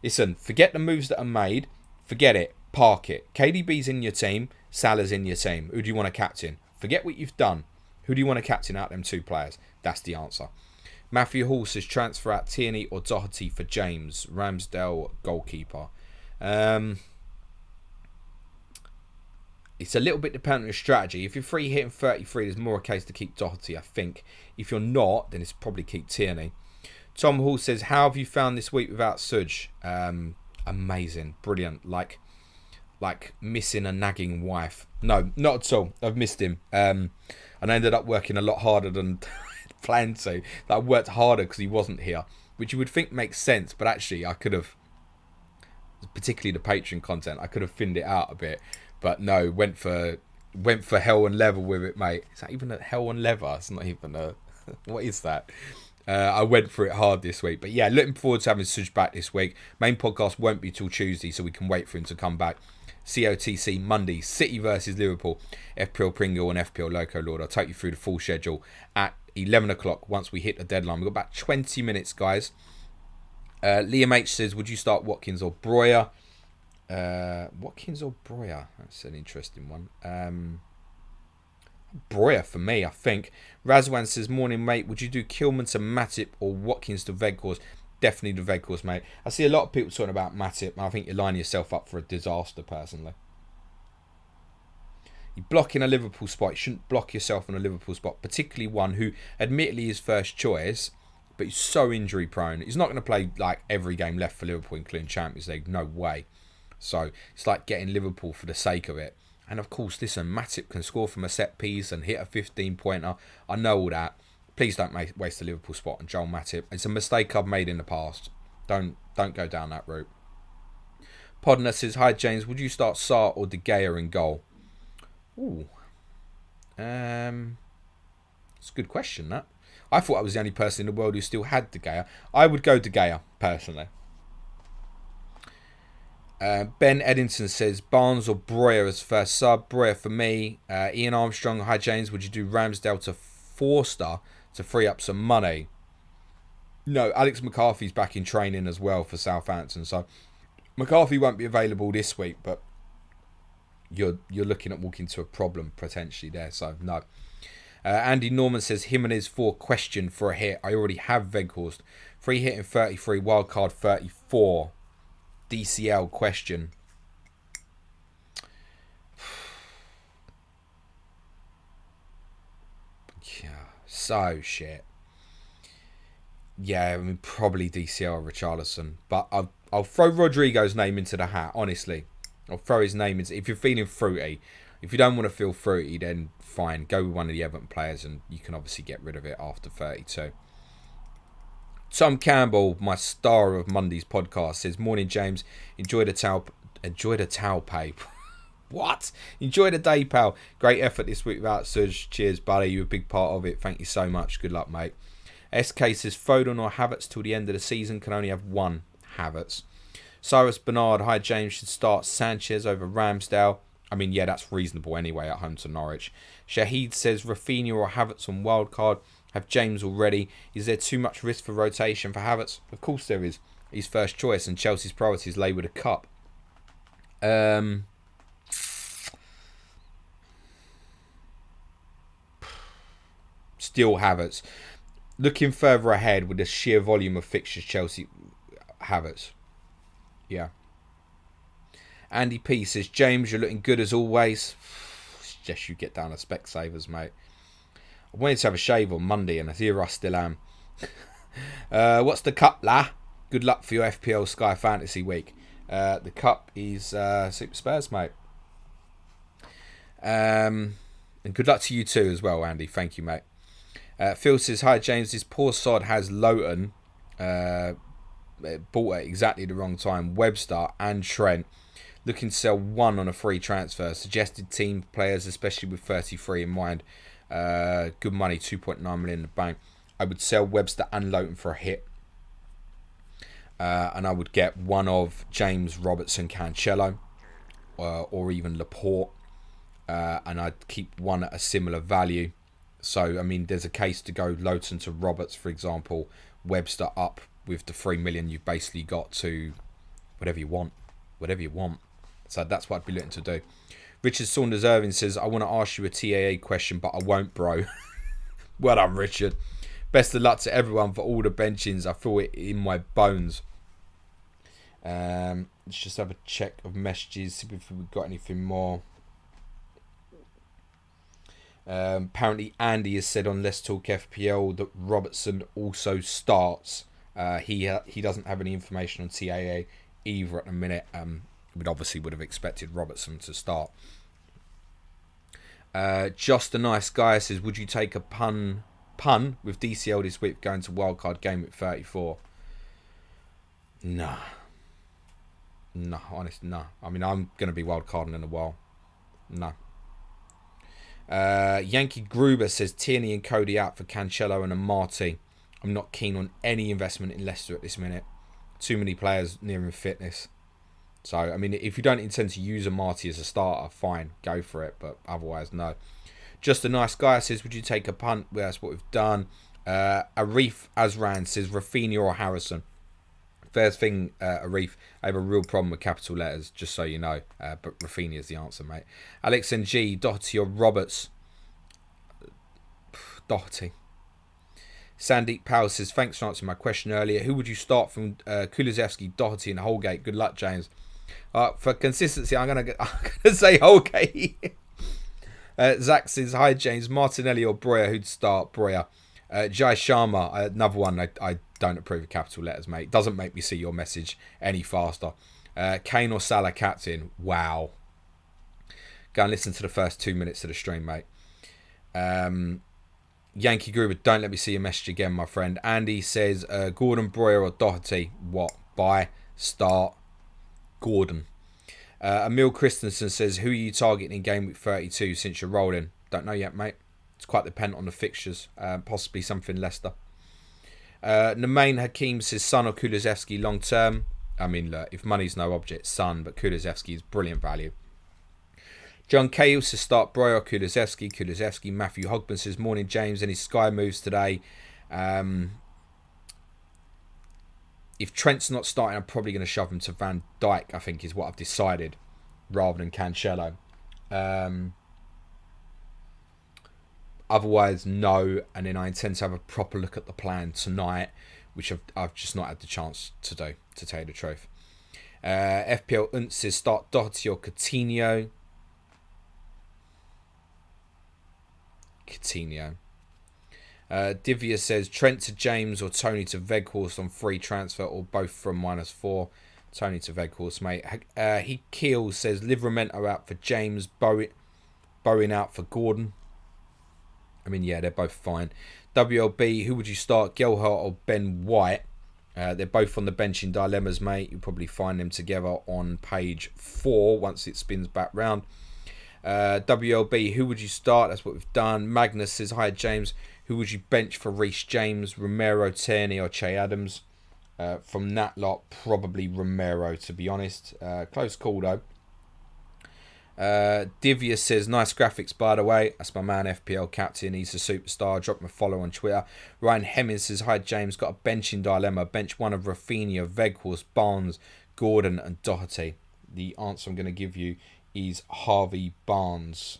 Listen, forget the moves that are made. Forget it. Park it. KDB's in your team. Salah's in your team. Who do you want to captain? Forget what you've done. Who do you want to captain out of them two players? That's the answer. Matthew Hall says, transfer out Tierney or Doherty for James. Ramsdale, goalkeeper. It's a little bit dependent on your strategy. If you're free hitting 33, there's more a case to keep Doherty, I think. If you're not, then it's probably keep Tierney. Tom Hall says, how have you found this week without Suj? Amazing. Brilliant. Like missing a nagging wife. No, not at all. I've missed him. And I ended up working a lot harder than planned to. I worked harder because he wasn't here. Which you would think makes sense. But actually, I could have, particularly the Patreon content, I could have thinned it out a bit. But no, went for hell and leather with it, mate. Is that even a hell and leather? It's not even a... What is that? I went for it hard this week. But yeah, looking forward to having Suj back this week. Main podcast won't be till Tuesday, so we can wait for him to come back. COTC Monday, City versus Liverpool. FPL Pringle and FPL Loco Lord. I'll take you through the full schedule at 11 o'clock once we hit the deadline. We've got about 20 minutes, guys. Liam H says, would you start Watkins or Breuer? Watkins or Breuer? That's an interesting one. Breuer for me, I think. Razwan says, morning mate, would you do Kilman to Matip or Watkins to Weghorst? Definitely the Weghorst, mate. I see a lot of people talking about Matip, and I think you're lining yourself up for a disaster, personally. You block in a Liverpool spot. You shouldn't block yourself in a Liverpool spot, particularly one who admittedly is first choice, but he's so injury prone. He's not going to play like every game left for Liverpool, including Champions League. No way. So it's like getting Liverpool for the sake of it. And of course, listen, Matip can score from a set piece and hit a 15-pointer. I know all that. Please don't waste a Liverpool spot on Joel Matip. It's a mistake I've made in the past. Don't go down that route. Podner says, hi James, would you start Sarr or De Gea in goal? Ooh. It's a good question, that. I thought I was the only person in the world who still had De Gea. I would go De Gea, personally. Ben Eddington says, Barnes or Breuer as first sub. Breuer for me. Ian Armstrong, hi James, would you do Ramsdale to Forster to free up some money? No, Alex McCarthy's back in training as well for Southampton, so McCarthy won't be available this week, but you're looking at walking to a problem potentially there, so no. Andy Norman says, Jimenez for question for a hit. I already have Weghorst. Free hit in 33, wildcard 34. DCL question. Yeah, so shit. Yeah, I mean, probably DCL or Richarlison. But I'll throw Rodrigo's name into the hat, honestly. I'll throw his name into... If you're feeling fruity. If you don't want to feel fruity, then fine. Go with one of the Everton players and you can obviously get rid of it after 32. Tom Campbell, my star of Monday's podcast, says, morning, James. Enjoy the towel pay. What? Enjoy the day, pal. Great effort this week without Suj. Cheers, buddy. You're a big part of it. Thank you so much. Good luck, mate. SK says, Foden or Havertz till the end of the season. Can only have one Havertz. Cyrus Bernard, hi, James. Should start Sanchez over Ramsdale. I mean, yeah, that's reasonable anyway at home to Norwich. Shahid says, Rafinha or Havertz on wildcard. Have James already. Is there too much risk for rotation for Havertz? Of course there is. He's first choice and Chelsea's priorities lay with a cup. Still Havertz. Looking further ahead with the sheer volume of fixtures, Chelsea, Havertz. Yeah. Andy P says, James, you're looking good as always. Suggest you get down to Specsavers, mate. I wanted to have a shave on Monday, and here I still am. What's the cup, la? Good luck for your FPL Sky Fantasy week. The cup is Super Spurs, mate. And good luck to you too as well, Andy. Thank you, mate. Phil says, hi, James. This poor sod has Lowton. Bought at exactly the wrong time. Webster and Trent. Looking to sell one on a free transfer. Suggested team players, especially with 33 in mind. Good money, 2.9 million in the bank. I would sell Webster and Lowton for a hit. And I would get one of James, Robertson, Cancelo. Or even Laporte. And I'd keep one at a similar value. So, I mean, there's a case to go Lowton to Roberts, for example. Webster up with the 3 million. You've basically got to whatever you want. Whatever you want. So that's what I'd be looking to do. Richard Saunders Irving says, I want to ask you a TAA question, but I won't, bro. Well done, Richard. Best of luck to everyone for all the benchings. I feel it in my bones. Let's just have a check of messages, see if we've got anything more. Apparently Andy has said on Let's Talk FPL that Robertson also starts. He doesn't have any information on TAA either at the minute. We'd obviously would have expected Robertson to start. Just a nice guy says, would you take a pun with DCL this week going to wildcard game at 34? Nah, honestly, nah. I mean, I'm going to be wildcarding in a while. No. Yankee Gruber says Tierney and Cody out for Cancelo and Amati. I'm not keen on any investment in Leicester at this minute. Too many players nearing fitness. So, I mean, if you don't intend to use Amati as a starter, fine, go for it. But otherwise, no. Just a nice guy says, would you take a punt? Well, that's what we've done. Arif Azran says, Rafinha or Harrison? First thing, Arif, I have a real problem with capital letters, just so you know. But Rafinha is the answer, mate. Alex NG, Doherty or Roberts? Doherty. Sandeep Powell says, thanks for answering my question earlier. Who would you start from Kulusevski, Doherty and Holgate? Good luck, James. For consistency, I'm gonna say Holgate. Zach says, hi, James. Martinelli or Breuer? Who'd start? Breuer. Jai Sharma, another one. I don't approve of capital letters, mate. Doesn't make me see your message any faster. Kane or Salah captain? Wow. Go and listen to the first 2 minutes of the stream, mate. Yankee Gruber, don't let me see your message again, my friend. Andy says, Gordon, Breuer or Doherty? What? Buy, start, Gordon. Emil Christensen says, who are you targeting in game week 32 since you're rolling? Don't know yet, mate. It's quite dependent on the fixtures. Possibly something Leicester. Nemain Hakim says, Son or Kulusevski long term? I mean, look, if money's no object, Son, but Kulusevski is brilliant value. John Cahill says, start Breuer or Kulusevski? Kulusevski. Matthew Hogman says, morning, James. Any Sky moves today? If Trent's not starting, I'm probably going to shove him to Van Dijk, I think, is what I've decided, rather than Cancelo. Otherwise, no. And then I intend to have a proper look at the plan tonight, which I've just not had the chance to do, to tell you the truth. FPL Unt says, start Doherty or Coutinho. Divya says, Trent to James or Tony to Weghorst on free transfer, or both from -4. Tony to Weghorst, mate. He Keel says, Livramento out for James, Bowen out for Gordon. I mean, yeah, they're both fine. WLB, who would you start, Gelhardt or Ben White? They're both on the bench in dilemmas, mate. You'll probably find them together on page 4 once it spins back round. WLB, who would you start? That's what we've done. Magnus says, hi, James. Who would you bench for Reece James, Romero, Tierney or Che Adams? From that lot, probably Romero, to be honest. Close call, though. Divya says, nice graphics, by the way. That's my man, FPL captain. He's a superstar. Drop him a follow on Twitter. Ryan Hemmings says, hi, James. Got a benching dilemma. Bench one of Rafinha, Weghorst, Barnes, Gordon and Doherty. the answer I'm going to give you is Harvey Barnes.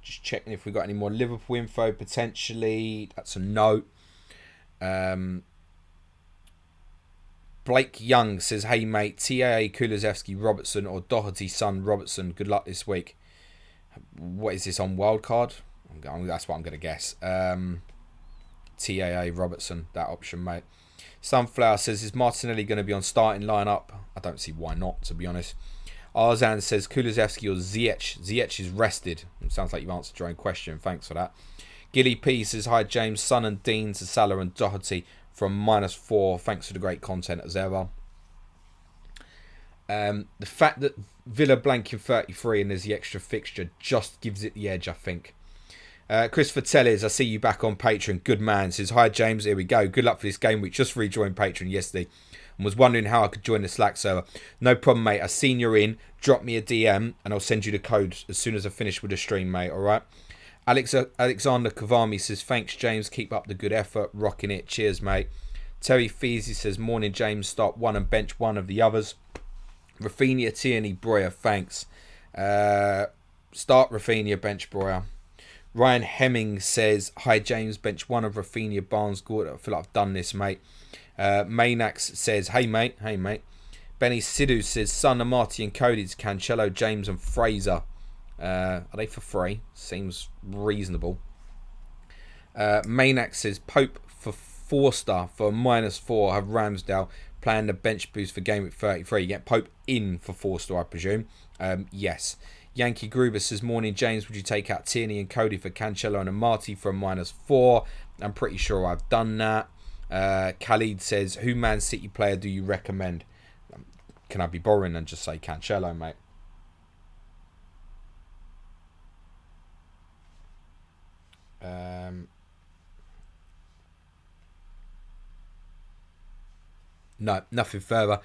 Just checking if we've got any more Liverpool info, potentially. That's a no. Blake Young says, hey mate, TAA, Kulusevski, Robertson or Doherty, son, Robertson. Good luck this week. What is this on wildcard? That's what I'm going to guess. TAA, Robertson, that option, mate. Sunflower says, is Martinelli going to be on starting lineup? I don't see why not, to be honest. Arzan says, Kulusevski or Ziyech? Ziyech is rested. It sounds like you've answered your own question. Thanks for that. Gilly P says, hi James, Son and Dean to Salah and Doherty from -4. Thanks for the great content as ever. The fact that Villa blanking 33 and there's the extra fixture just gives it the edge, I think. Christopher Tellers, I see you back on Patreon. Good man. Says, hi James, here we go. Good luck for this game week. Just rejoined Patreon yesterday and was wondering how I could join the Slack server. No problem, mate. I seen you're in. Drop me a DM and I'll send you the code as soon as I finish with the stream, mate. All right. Alexander Kavami says, thanks, James. Keep up the good effort. Rocking it. Cheers, mate. Terry Feezy says, morning, James. Start one and bench one of the others. Rafinha, Tierney, Breuer. Thanks. Start Rafinha, bench Breuer. Ryan Hemming says, hi, James. Bench one of Rafinha, Barnes, Gordon. I feel like I've done this, mate. Maynax says, hey, mate. Hey, mate. Benny Sidhu says, Son, Amati and Cody's Cancelo, James and Fraser. Are they for free? Seems reasonable. Maynax says, Pope for Forster for -4. Have Ramsdale playing the bench boost for Gameweek 33. You get Pope in for Forster, I presume. Yes. Yankee Gruber says, morning, James. Would you take out Tierney and Cody for Cancelo and Amati for -4? I'm pretty sure I've done that. Khalid says, who Man City player do you recommend? Can I be boring and just say Cancelo, mate? No, nothing further.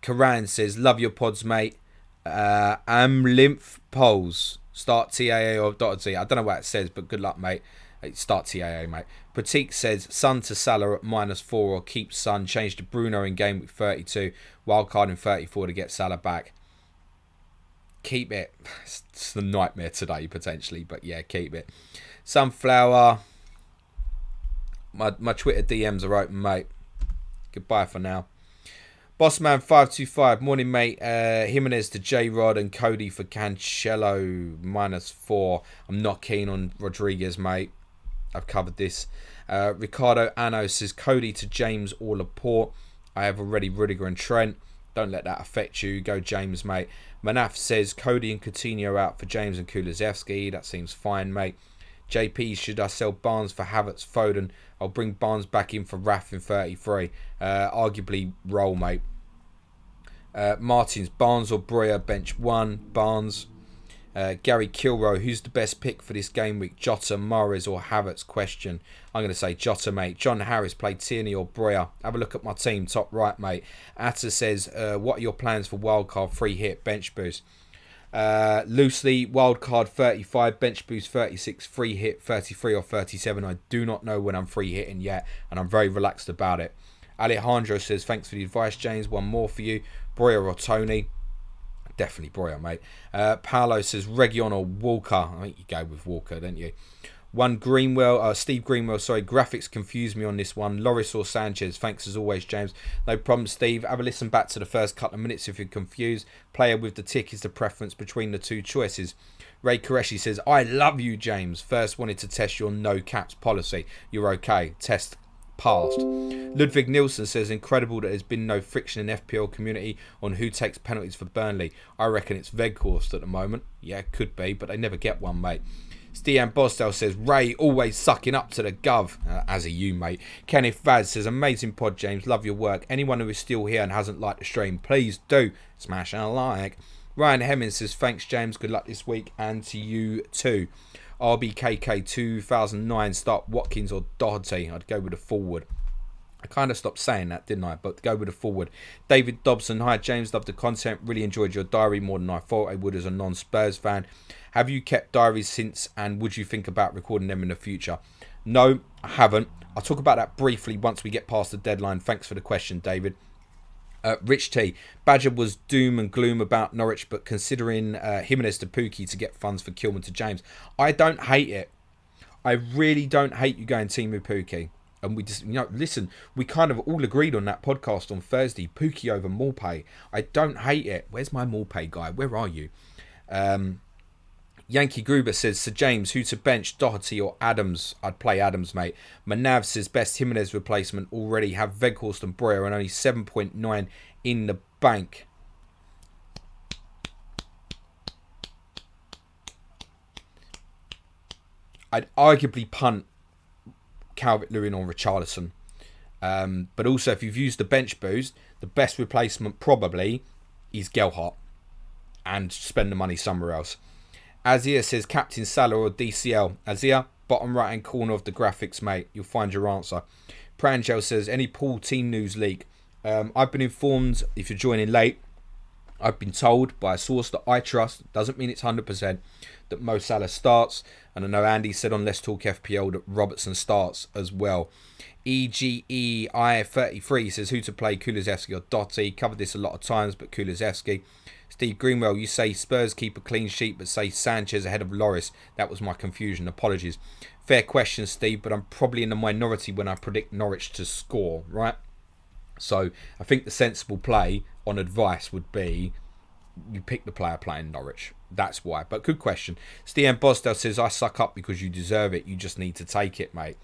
Karan says, love your pods, mate. Lymph polls. Start TAA or Doherty. I don't know what it says, but good luck, mate. Start TAA, mate. Pratik says, Son to Salah at -4 or keep Son. Change to Bruno in game week 32. Wildcard in 34 to get Salah back. Keep it. It's the nightmare today, potentially, but yeah, keep it. Sunflower. My Twitter DMs are open, mate. Goodbye for now. Bossman525. Morning, mate. Jimenez to J-Rod and Cody for Cancelo -4. I'm not keen on Rodriguez, mate. I've covered this. Ricardo Anno says, Cody to James or Laporte. I have already Rudiger and Trent. Don't let that affect you. Go James, mate. Manaf says, Cody and Coutinho out for James and Kulusevski. That seems fine, mate. JP, should I sell Barnes for Havertz, Foden? I'll bring Barnes back in for Raff in 33. Arguably roll, mate. Martins, Barnes or Breuer, bench 1. Barnes. Gary Kilrow, who's the best pick for this game week? Jota, Mahrez or Havertz? Question. I'm going to say Jota, mate. John Harris played Tierney or Breuer. Have a look at my team, top right, mate. Atta says, what are your plans for wildcard free hit bench boost? Loosely, wildcard 35, bench boost 36, free hit 33 or 37. I do not know when I'm free hitting yet, and I'm very relaxed about it. Alejandro says, thanks for the advice, James. One more for you. Breuer or Tony? Definitely Breuer, mate. Paolo says, Region or Walker? I think you go with Walker, don't you? Steve Greenwell, sorry. Graphics confused me on this one. Loris or Sanchez? Thanks as always, James. No problem, Steve. Have a listen back to the first couple of minutes if you're confused. Player with the tick is the preference between the two choices. Ray Qureshi says, I love you, James. First wanted to test your no caps policy. You're okay. Test passed. Ludwig Nielsen says, incredible that there's been no friction in FPL community on who takes penalties for Burnley. I reckon it's Veghorst at the moment. Yeah, could be, but they never get one, mate. Stian Bosdale says, Ray always sucking up to the gov. As are you, mate. Kenneth Vaz says, amazing pod, James. Love your work. Anyone who is still here and hasn't liked the stream, please do smash a like. Ryan Hemmings says, thanks, James. Good luck this week and to you too. RBKK 2009, start Watkins or Doherty. I'd go with a forward. I kind of stopped saying that, didn't I? But go with a forward. David Dobson, hi James, love the content. Really enjoyed your diary more than I thought I would as a non-Spurs fan. Have you kept diaries since, and would you think about recording them in the future? No, I haven't. I'll talk about that briefly once we get past the deadline. Thanks for the question, David. Rich T. Badger was doom and gloom about Norwich, but considering Jimenez to Pookie to get funds for Kilman to James, I don't hate it. I really don't hate you going Timu Pookie. And we just, listen, we kind of all agreed on that podcast on Thursday. Pookie over Morpay. I don't hate it. Where's my Morpay guy? Where are you? Yankee Gruber says, Sir James, who to bench, Doherty or Adams? I'd play Adams, mate. Manav says, best Jimenez replacement already. Have Veghorst and Breuer and only 7.9 in the bank. I'd arguably punt Calvert-Lewin or Richarlison. But also, if you've used the bench boost, the best replacement probably is Gelhardt. And spend the money somewhere else. Azia says, Captain Salah or DCL. Azia, bottom right hand corner of the graphics, mate. You'll find your answer. Prangel says, any Paul team news leak? I've been informed, if you're joining late, I've been told by a source that I trust, doesn't mean it's 100%, that Mo Salah starts. And I know Andy said on Let's Talk FPL that Robertson starts as well. EGEI33 says, who to play, Kulusevski or Dotti? Covered this a lot of times, but Kulusevski. Steve Greenwell, you say Spurs keep a clean sheet, but say Sanchez ahead of Lloris. That was my confusion. Apologies. Fair question, Steve, but I'm probably in the minority when I predict Norwich to score, right? So I think the sensible play on advice would be you pick the player playing Norwich. That's why. But good question. Stian Bosdell says, I suck up because you deserve it. You just need to take it, mate.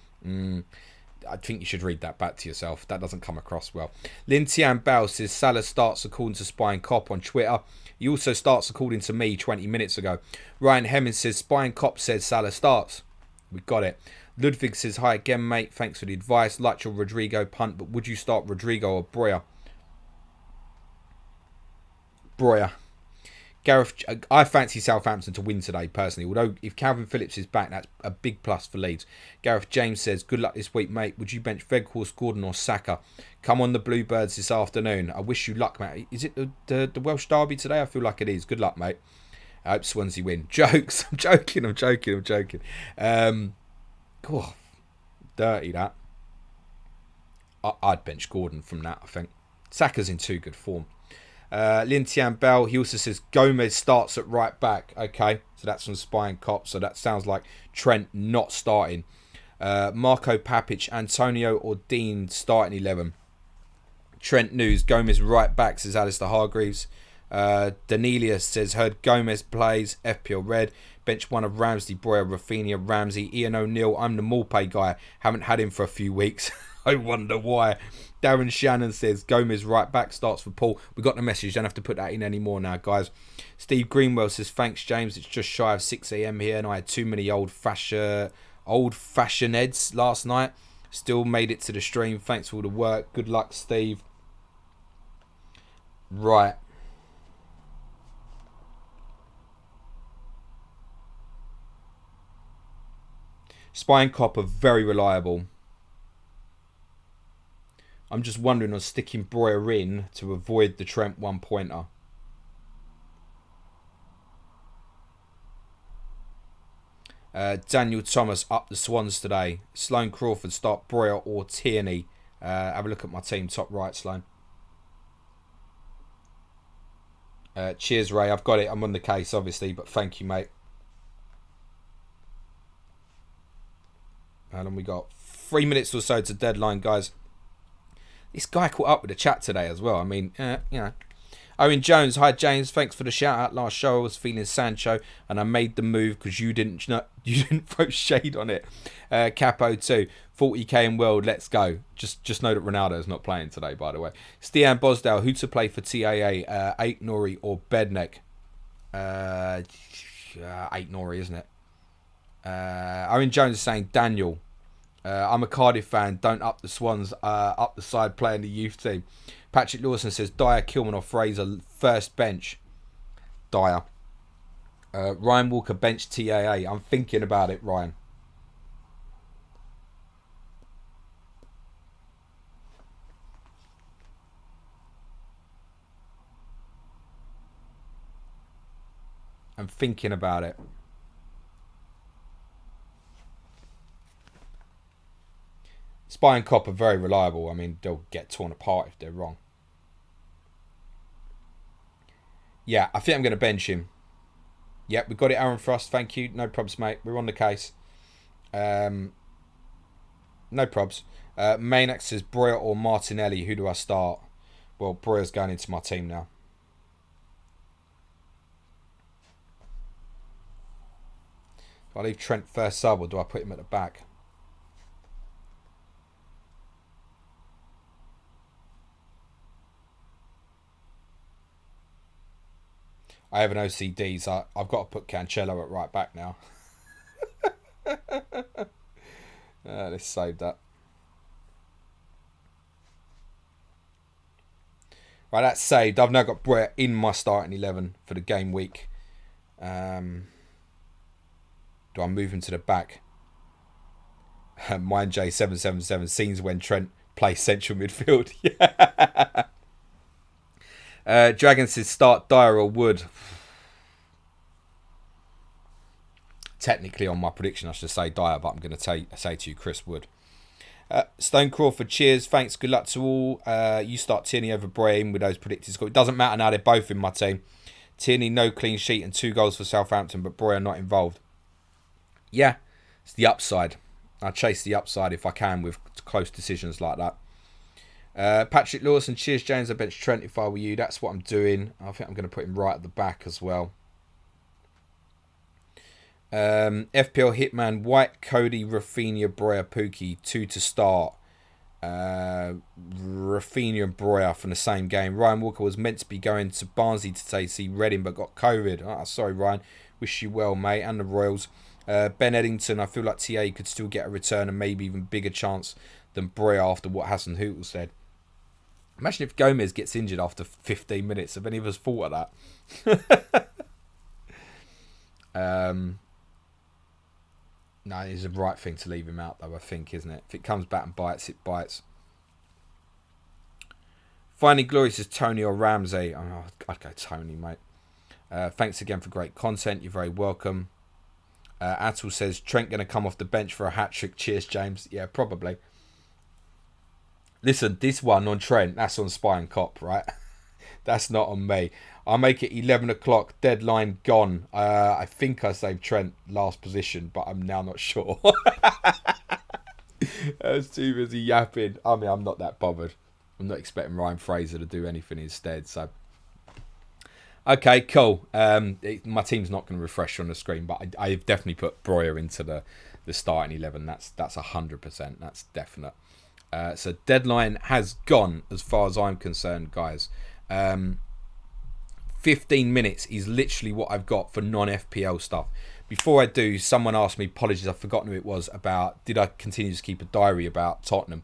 I think you should read that back to yourself. That doesn't come across well. Lin Tian Bao says, Salah starts according to Spine Cop on Twitter. He also starts according to me 20 minutes ago. Ryan Hemmings says, Spine Cop says Salah starts. We got it. Ludwig says, hi again, mate. Thanks for the advice. Like your Rodrigo punt, but would you start Rodrigo or Breuer? Breuer. Gareth, I fancy Southampton to win today, personally. Although, if Calvin Phillips is back, that's a big plus for Leeds. Gareth James says, good luck this week, mate. Would you bench Veghorst, Gordon or Saka? Come on the Bluebirds this afternoon. I wish you luck, mate. Is it the Welsh Derby today? I feel like it is. Good luck, mate. I hope Swansea win. Jokes. I'm joking. Oh, dirty, that. I'd bench Gordon from that, I think. Saka's in too good form. Lin Tian Bell, he also says Gomez starts at right back. Okay, so that's from Spy and Cop. So that sounds like Trent not starting. Marco Papic, Antonio or Dean starting 11. Trent news, Gomez right back, says Alistair Hargreaves. Danelius says, heard Gomez plays, FPL Red. Bench one of Ramsey, Breuer, Rafinha, Ramsey, Ian O'Neill. I'm the Morpay guy. Haven't had him for a few weeks. I wonder why. Darren Shannon says, Gomez right back starts for Paul. We got the message. Don't have to put that in anymore now, guys. Steve Greenwell says, thanks, James. It's just shy of 6 a.m. here, and I had too many old-fashioned heads last night. Still made it to the stream. Thanks for all the work. Good luck, Steve. Right. Spy and Cop are very reliable. I'm just wondering on sticking Breuer in to avoid the Trent one-pointer. Daniel Thomas up the Swans today. Sloane Crawford start Breuer or Tierney. Have a look at my team, top right, Sloane. Cheers, Ray. I've got it. I'm on the case, obviously, but thank you, mate. How long we got? 3 minutes or so to deadline, guys. This guy caught up with the chat today as well. I mean, Owen Jones, hi James, thanks for the shout out. Last show I was feeling Sancho and I made the move because you didn't throw shade on it. Capo 2, 40k in world, let's go. Just know that Ronaldo's not playing today, by the way. Stian Bosdale, who to play for TAA? 8 Nori or Bednek? 8 Nori, isn't it? Owen Jones is saying Daniel. I'm a Cardiff fan. Don't up the Swans. Up the side playing the youth team. Patrick Lawson says Dyer, Kilman or Fraser first bench. Dyer. Ryan Walker bench TAA. I'm thinking about it, Ryan. I'm thinking about it. Spy and Cop are very reliable. I mean, they'll get torn apart if they're wrong. Yeah, I think I'm going to bench him. Yep, we got it, Aaron Frost. Thank you. No probs, mate. We're on the case. No probs. Maynax says Breuer or Martinelli. Who do I start? Well, Breuer's going into my team now. Do I leave Trent first sub or do I put him at the back? I have an OCD, so I've got to put Cancelo at right back now. Let's save that. Right, that's saved. I've now got Brett in my starting 11 for the game week. Do I move him to the back? Mine J777 scenes when Trent plays central midfield. Yeah. Dragon says start Dyer or Wood. Technically on my prediction I should say Dyer, but I'm going to say to you Chris Wood. Stone Crawford, cheers, thanks, good luck to all. You start Tierney over Brahim with those predicted scores. It doesn't matter now, they're both in my team. Tierney, no clean sheet and 2 goals for Southampton, but Breuer not involved. Yeah, it's the upside. I chase the upside if I can with close decisions like that. Patrick Lawson, cheers James, I bench Trent if I were you. That's what I'm doing. I think I'm going to put him right at the back as well. FPL Hitman, White, Cody, Rafinha, Breuer, Pookie, 2 to start. Rafinha and Breuer from the same game. Ryan Walker was meant to be going to Barnsley today to see Reading but got COVID. Oh, sorry Ryan, wish you well mate, and the Royals. Ben Eddington, I feel like TA could still get a return and maybe even bigger chance than Breuer after what Hassan Hootel said. Imagine if Gomez gets injured after 15 minutes. Have any of us thought of that? No, it's the right thing to leave him out, though, I think, isn't it? If it comes back and bites, it bites. Finally, Glorious is Tony or Ramsey. Oh, I'd go Tony, mate. Thanks again for great content. You're very welcome. Atul says, Trent going to come off the bench for a hat-trick. Cheers, James. Yeah, probably. Listen, this one on Trent, that's on Spy and Cop, right? That's not on me. I'll make it 11 o'clock, deadline gone. I think I saved Trent last position, but I'm now not sure. I was too busy yapping. I mean, I'm not that bothered. I'm not expecting Ryan Fraser to do anything instead, so... Okay, cool. My team's not going to refresh on the screen, but I've definitely put Breuer into the starting 11. That's 100%. That's definite. So deadline has gone as far as I'm concerned, guys. 15 minutes is literally what I've got for non-FPL stuff. Before I do, someone asked me, apologies, I've forgotten who it was, about did I continue to keep a diary about Tottenham?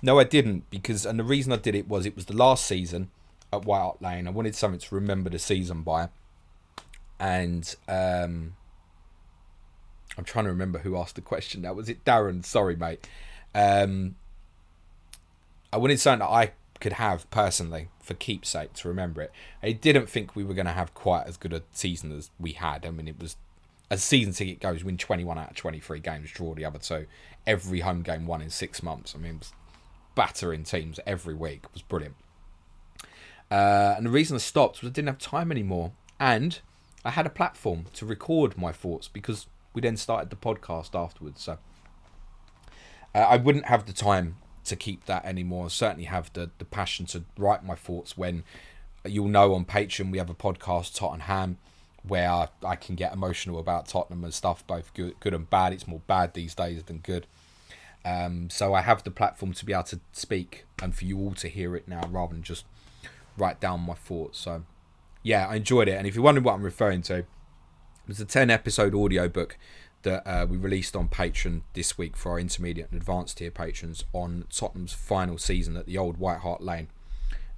No, I didn't, and the reason I did it was the last season at White Hart Lane. I wanted something to remember the season by. And I'm trying to remember who asked the question now. Was it Darren? Sorry, mate. I wanted something that I could have personally for keepsake to remember it. I didn't think we were going to have quite as good a season as we had. I mean, it was, as season ticket goes, win 21 out of 23 games, draw the other 2. Every home game won in 6 months. I mean, it was battering teams every week. It was brilliant. And the reason I stopped was I didn't have time anymore. And I had a platform to record my thoughts because we then started the podcast afterwards. So I wouldn't have the time to keep that anymore. I certainly have the passion to write my thoughts when you'll know on Patreon we have a podcast, Tottenham, where I can get emotional about Tottenham and stuff, both good and bad. It's more bad these days than good. So I have the platform to be able to speak and for you all to hear it now rather than just write down my thoughts. So yeah, I enjoyed it. And if you're wondering what I'm referring to, it was a 10-episode audiobook that we released on Patreon this week for our intermediate and advanced tier patrons on Tottenham's final season at the old White Hart Lane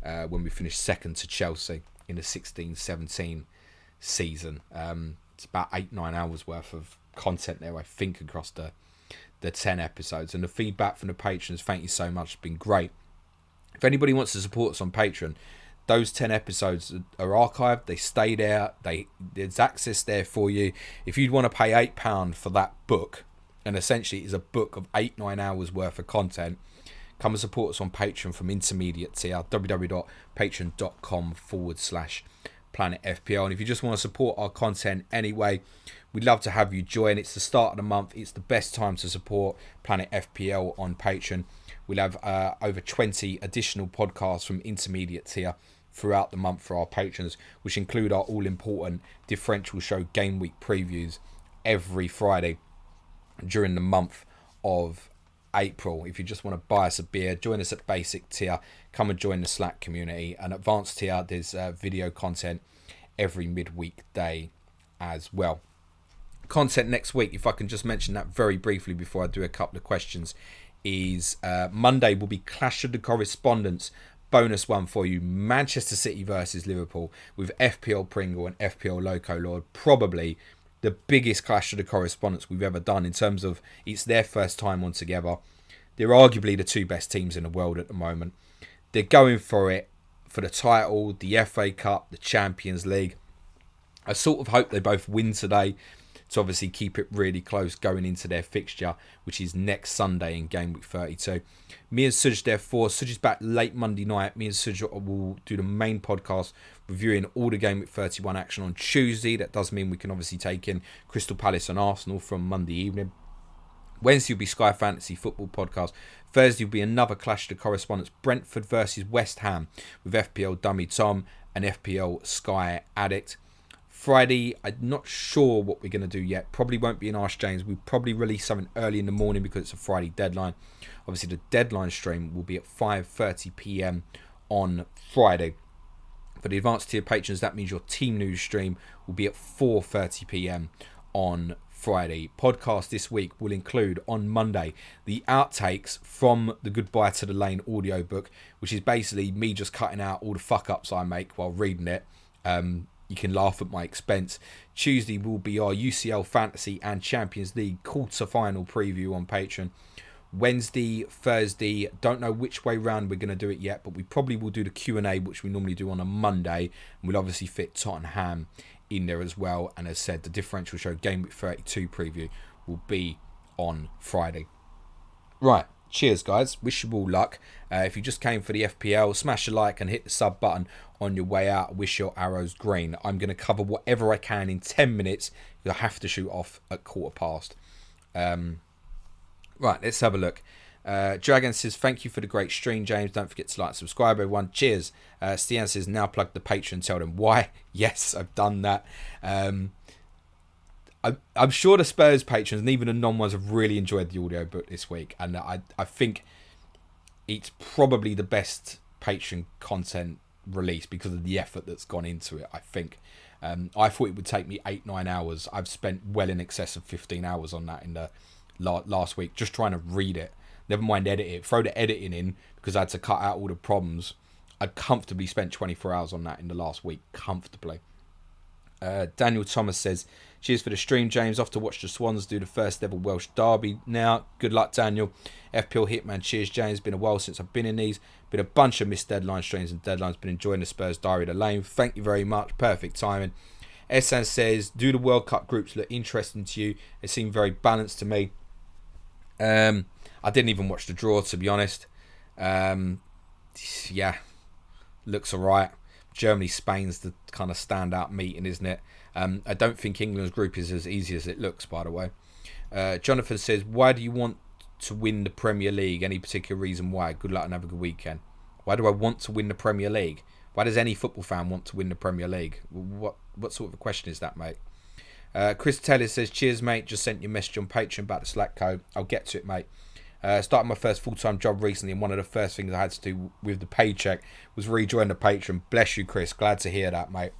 when we finished second to Chelsea in the 16-17 season. It's about 8-9 hours worth of content there, I think, across the 10 episodes. And the feedback from the patrons, thank you so much, has been great. If anybody wants to support us on Patreon, those 10 episodes are archived. They stay there. There's access there for you. If you'd want to pay £8 for that book, and essentially it's a book of 8-9 hours worth of content, come and support us on Patreon from intermediate tier, www.patreon.com/Planet FPL. And if you just want to support our content anyway, we'd love to have you join. It's the start of the month. It's the best time to support Planet FPL on Patreon. We'll have over 20 additional podcasts from intermediate tier throughout the month for our patrons, which include our all-important differential show Game Week previews every Friday during the month of April. If you just want to buy us a beer, join us at basic tier, come and join the Slack community. And advanced tier, there's video content every midweek day as well. Content next week, if I can just mention that very briefly before I do a couple of questions, is Monday will be Clash of the Correspondents bonus one for you, Manchester City versus Liverpool, with FPL Pringle and FPL Loco Lord. Probably the biggest Clash of the Correspondents we've ever done in terms of it's their first time on together. They're arguably the two best teams in the world at the moment. They're going for it for the title, the FA Cup, the Champions League. I sort of hope they both win today to obviously keep it really close going into their fixture, which is next Sunday in Game Week 32. Me and Suj, therefore, Suj is back late Monday night. Me and Suj will do the main podcast reviewing all the Game Week 31 action on Tuesday. That does mean we can obviously take in Crystal Palace and Arsenal from Monday evening. Wednesday will be Sky Fantasy Football Podcast. Thursday will be another Clash of the Correspondents, Brentford versus West Ham, with FPL Dummy Tom and FPL Sky Addict. Friday, I'm not sure what we're going to do yet. Probably won't be in Ask James. We'll probably release something early in the morning because it's a Friday deadline. Obviously, the deadline stream will be at 5:30 p.m. on Friday. For the advanced tier patrons, that means your team news stream will be at 4:30 p.m. on Friday. Podcast this week will include on Monday the outtakes from the Goodbye to the Lane audiobook, which is basically me just cutting out all the fuck ups I make while reading it. You can laugh at my expense. Tuesday will be our UCL Fantasy and Champions League quarter-final preview on Patreon. Wednesday, Thursday, don't know which way round we're going to do it yet, but we probably will do the Q&A, which we normally do on a Monday. And we'll obviously fit Tottenham in there as well. And as said, the differential show Game Week 32 preview will be on Friday. Right. Cheers, guys. Wish you all luck. If you just came for the FPL, smash a like and hit the sub button on your way out. Wish your arrows green. I'm going to cover whatever I can in 10 minutes. You'll have to shoot off at 1:15. Right, let's have a look. Dragon says, thank you for the great stream, James. Don't forget to like and subscribe, everyone. Cheers. Stian says, now plug the Patreon. Tell them why. Yes, I've done that. I'm sure the Spurs patrons and even the non-ones have really enjoyed the audiobook this week. And I think it's probably the best Patreon content release because of the effort that's gone into it, I think. I thought it would take me 8-9 hours. I've spent well in excess of 15 hours on that in the last week, just trying to read it. Never mind edit it. Throw the editing in because I had to cut out all the problems. I'd comfortably spent 24 hours on that in the last week. Comfortably. Daniel Thomas says, cheers for the stream, James. Off to watch the Swans do the first ever Welsh derby now. Good luck, Daniel. FPL Hitman, cheers, James. Been a while since I've been in these. Been a bunch of missed deadline streams and deadlines. Been enjoying the Spurs Diary of the Lane. Thank you very much. Perfect timing. Esan says, do the World Cup groups look interesting to you? They seem very balanced to me. I didn't even watch the draw, to be honest. Yeah, looks alright. Germany, Spain's the kind of standout meeting, isn't it? I don't think England's group is as easy as it looks, by the way. Jonathan says, why do you want to win the Premier League? Any particular reason why? Good luck and have a good weekend. Why do I want to win the Premier League? Why does any football fan want to win the Premier League? What sort of a question is that, mate? Chris Taylor says, cheers, mate. Just sent you a message on Patreon about the Slack code. I'll get to it, mate. Started my first full-time job recently, and one of the first things I had to do with the paycheck was rejoin the Patreon. Bless you, Chris. Glad to hear that, mate.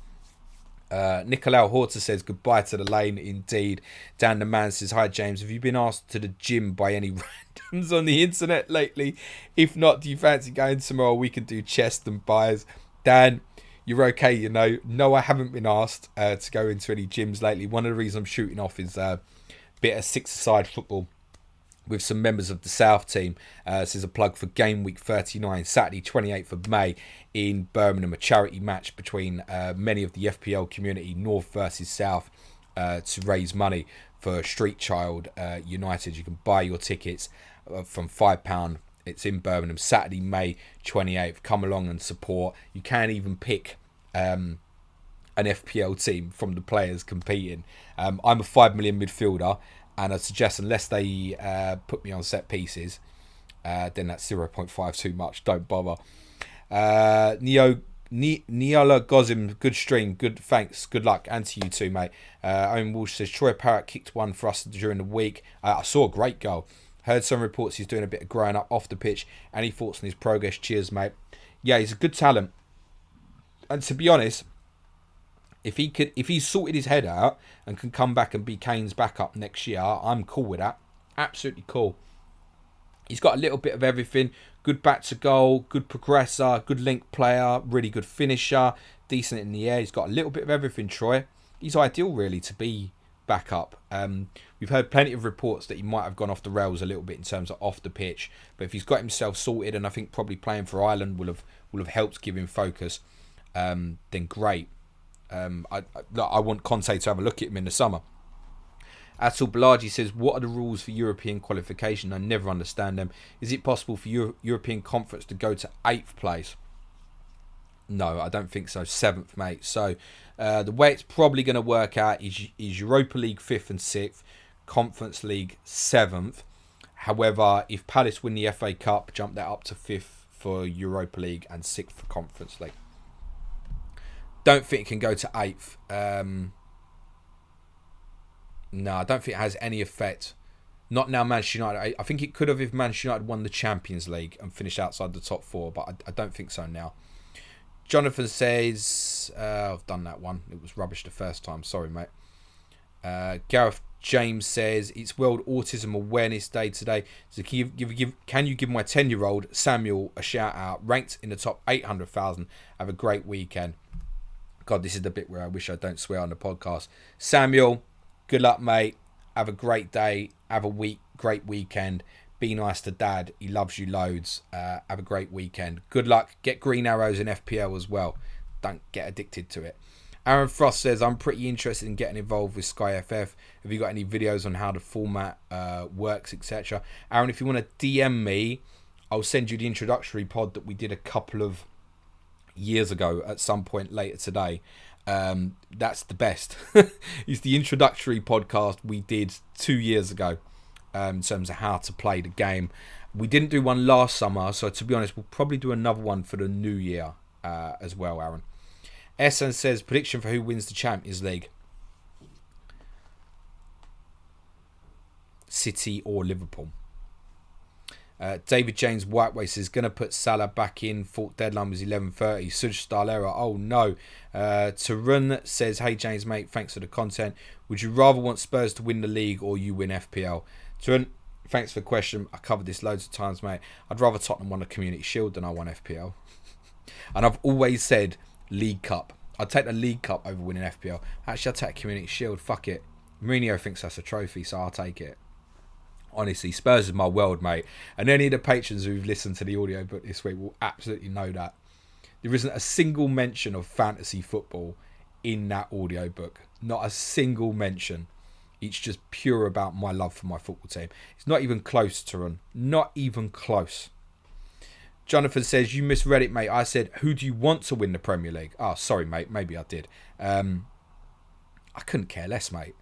Nicolau Horta says, goodbye to the lane, indeed. Dan the Man says, hi, James. Have you been asked to the gym by any randoms on the internet lately? If not, do you fancy going tomorrow? We can do chest and buys. Dan, you're okay, you know. No, I haven't been asked to go into any gyms lately. One of the reasons I'm shooting off is a bit of six-a-side football with some members of the South team. This is a plug for Game Week 39, Saturday 28th of May in Birmingham, a charity match between many of the FPL community, North versus South, to raise money for Street Child United. You can buy your tickets from £5 It's in Birmingham, Saturday, May 28th. Come along and support. You can even pick an FPL team from the players competing. I'm a 5 million midfielder, and I suggest unless they put me on set pieces, then that's 0.5 too much. Don't bother. Neola Gozim, good stream, good thanks, good luck, and to you too, mate. Owen Walsh says Troy Parrott kicked one for us during the week. I saw a great goal. Heard some reports he's doing a bit of growing up off the pitch. Any thoughts on his progress? Cheers, mate. Yeah, he's a good talent. And to be honest, if he's sorted his head out and can come back and be Kane's backup next year, I'm cool with that. Absolutely cool. He's got a little bit of everything. Good back to goal, good progressor, good link player, really good finisher, decent in the air. He's got a little bit of everything, Troy. He's ideal, really, to be backup. We've heard plenty of reports that he might have gone off the rails a little bit in terms of off the pitch. But if he's got himself sorted, and I think probably playing for Ireland will have helped give him focus, then great. I want Conte to have a look at him in the summer. Atul Balaji says, what are the rules for European qualification? I never understand them. Is it possible for European Conference to go to 8th place? No, I don't think so. 7th, mate. So the way it's probably going to work out is Europa League 5th and 6th, Conference League 7th. However, if Palace win the FA Cup, jump that up to 5th for Europa League and 6th for Conference League. Don't think it can go to 8th. No, I don't think it has any effect. Not now Manchester United. I think it could have if Manchester United won the Champions League and finished outside the top 4, but I don't think so now. Jonathan says, I've done that one. It was rubbish the first time. Sorry, mate. Gareth James says, it's World Autism Awareness Day today. So can you give my 10-year-old Samuel a shout out? Ranked in the top 800,000. Have a great weekend. God, this is the bit where I wish I don't swear on the podcast. Samuel, good luck, mate. Have a great day. Have a great weekend. Be nice to Dad. He loves you loads. Have a great weekend. Good luck. Get green arrows in FPL as well. Don't get addicted to it. Aaron Frost says, I'm pretty interested in getting involved with Sky FF. Have you got any videos on how the format works, etc.? Aaron, if you want to DM me, I'll send you the introductory pod that we did a couple of years ago at some point later today. That's the best. It's the introductory podcast we did 2 years ago in terms of how to play the game. We didn't do one last summer, so to be honest, we'll probably do another one for the new year as well, Aaron. Essen says, prediction for who wins the Champions League. City or Liverpool. David James Whiteway says, going to put Salah back in. Thought deadline was 11:30. Suj style error. Oh no. Tarun says, hey James, mate, thanks for the content. Would you rather want Spurs to win the league or you win FPL? Tarun, thanks for the question. I covered this loads of times, mate. I'd rather Tottenham won the Community Shield than I won FPL. And I've always said League Cup. I'd take the League Cup over winning FPL. Actually, I'd take Community Shield. Fuck it. Mourinho thinks that's a trophy, so I'll take it. Honestly, Spurs is my world, mate. And any of the patrons who've listened to the audiobook this week will absolutely know that. There isn't a single mention of fantasy football in that audiobook. Not a single mention. It's just pure about my love for my football team. It's not even close to run. Not even close. Jonathan says, you misread it, mate. I said, who do you want to win the Premier League? Oh, sorry, mate. Maybe I did. I couldn't care less, mate.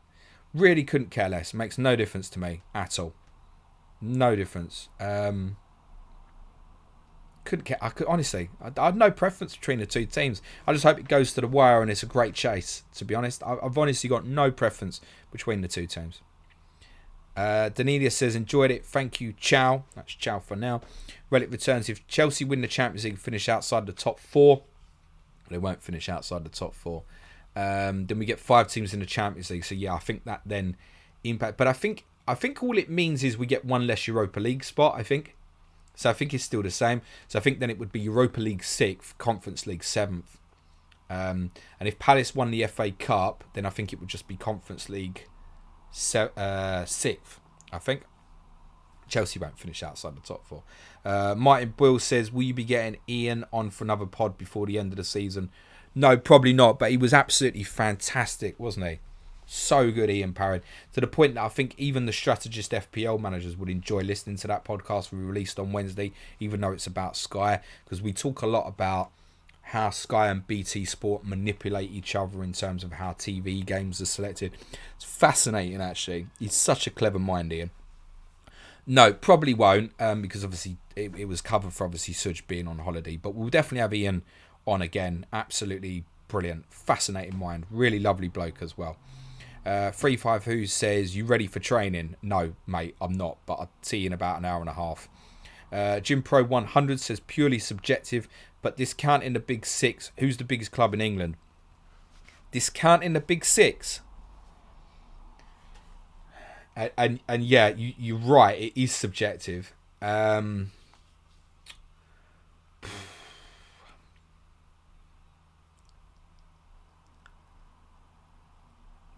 Really couldn't care less. Makes no difference to me at all. No difference. Couldn't care. Honestly, I had no preference between the two teams. I just hope it goes to the wire and it's a great chase. To be honest, I've honestly got no preference between the two teams. Danelia says, enjoyed it. Thank you. Ciao. That's ciao for now. Relic returns. If Chelsea win the Champions League, finish outside the top 4. They won't finish outside the top 4. Then we get 5 teams in the Champions League. So yeah, I think that then impact. But I think all it means is we get one less Europa League spot, I think. So I think it's still the same. So I think then it would be Europa League 6th, Conference League 7th. And if Palace won the FA Cup, then I think it would just be Conference League 6th, I think. Chelsea won't finish outside the top 4. Martin Boyle says, will you be getting Ian on for another pod before the end of the season? No, probably not. But he was absolutely fantastic, wasn't he? So good, Ian Parrott, to the point that I think even the strategist FPL managers would enjoy listening to that podcast we released on Wednesday, even though it's about Sky, because we talk a lot about how Sky and BT Sport manipulate each other in terms of how TV games are selected. It's fascinating, actually. He's such a clever mind, Ian. No, probably won't, because obviously it was covered for obviously Suj being on holiday, but we'll definitely have Ian on again. Absolutely brilliant, fascinating mind, really lovely bloke as well. 35 Who says, you ready for training? No, mate, I'm not, but I'll see you in about an hour and a half. Jim Pro 100 says, purely subjective, but discounting the Big Six. Who's the biggest club in England? Discounting the Big Six? And yeah, you're right, it is subjective.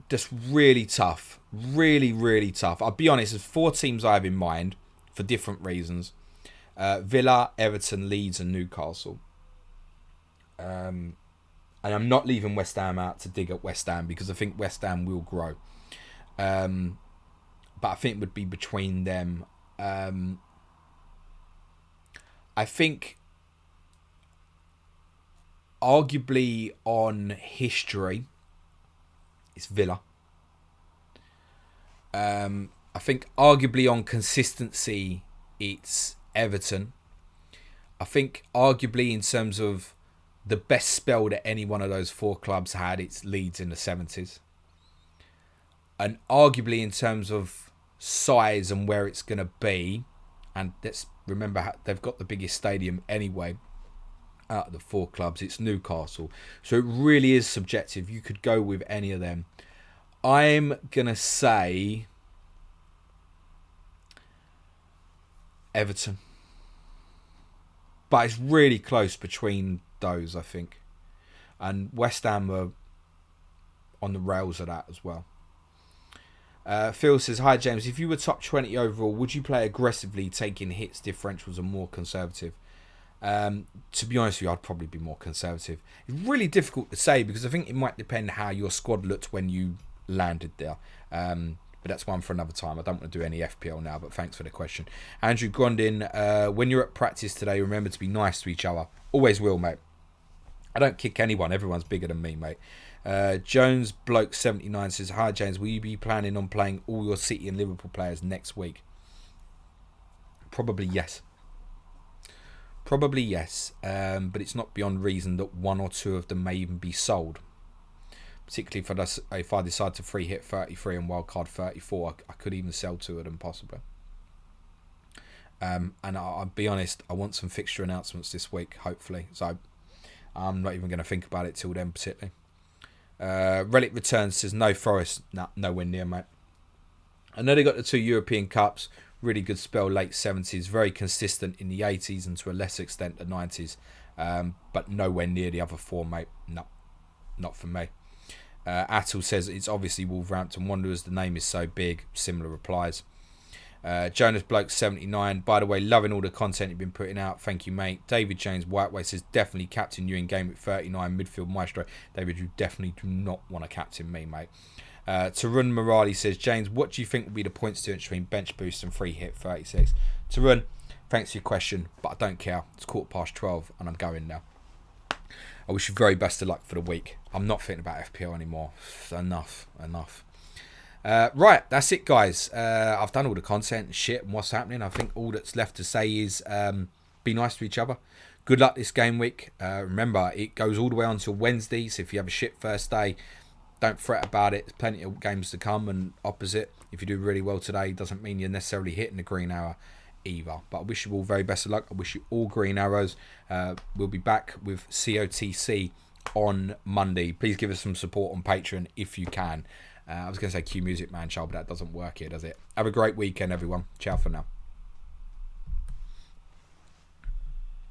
Just really tough. Really, really tough. I'll be honest, there's 4 teams I have in mind for different reasons. Villa, Everton, Leeds and Newcastle. And I'm not leaving West Ham out to dig at West Ham because I think West Ham will grow. But I think it would be between them. I think arguably on history, it's Villa. I think arguably on consistency, it's Everton. I think arguably in terms of the best spell that any one of those 4 clubs had, it's Leeds in the 70s. And arguably in terms of size and where it's going to be, and let's remember they've got the biggest stadium anyway out of the 4 clubs, it's Newcastle. So it really is subjective. You could go with any of them. I'm going to say Everton. But it's really close between those, I think. And West Ham are on the rails of that as well. Phil says, hi James, if you were top 20 overall, would you play aggressively, taking hits, differentials and more conservative? To be honest with you, I'd probably be more conservative. It's really difficult to say because I think it might depend how your squad looked when you landed there. But that's one for another time. I don't want to do any FPL now, but thanks for the question. Andrew Grondin, when you're at practice today, remember to be nice to each other. Always will, mate. I don't kick anyone. Everyone's bigger than me, mate. Jones Bloke 79 says, hi James, will you be planning on playing all your City and Liverpool players next week? Probably yes. Probably yes. But it's not beyond reason that 1 or 2 of them may even be sold. Particularly if I decide to free hit 33 and wildcard 34, I could even sell 2 of them possibly. And I'll be honest, I want some fixture announcements this week, hopefully. So I'm not even going to think about it till then, particularly. Relic Returns says, no Forest. No, nowhere near, mate. I know they got the 2 European Cups. Really good spell, late 70s. Very consistent in the 80s and to a lesser extent the 90s. But nowhere near the other 4, mate. No, not for me. Atul says, it's obviously Wolverhampton Wanderers. The name is so big. Similar replies. Jonas Bloke 79. By the way, loving all the content you've been putting out. Thank you, mate. David James Whiteway says, definitely captain you in Gameweek 39, midfield maestro. David, you definitely do not want to captain me, mate. Tarun Morali says, James, what do you think will be the points difference between bench boost and free hit 36? Tarun, thanks for your question, but I don't care. It's 12:15 and I'm going now. I wish you very best of luck for the week. I'm not thinking about FPL anymore. Enough. Right, that's it, guys. I've done all the content and shit and what's happening. I think all that's left to say is be nice to each other. Good luck this game week. Remember, it goes all the way on until Wednesday, so if you have a shit first day, don't fret about it. There's plenty of games to come, and opposite, if you do really well today, doesn't mean you're necessarily hitting the green arrow either. But I wish you all very best of luck. I wish you all green arrows. We'll be back with COTC on Monday. Please give us some support on Patreon if you can. I was going to say Q Music Man, child, but that doesn't work here, does it? Have a great weekend, everyone. Ciao for now.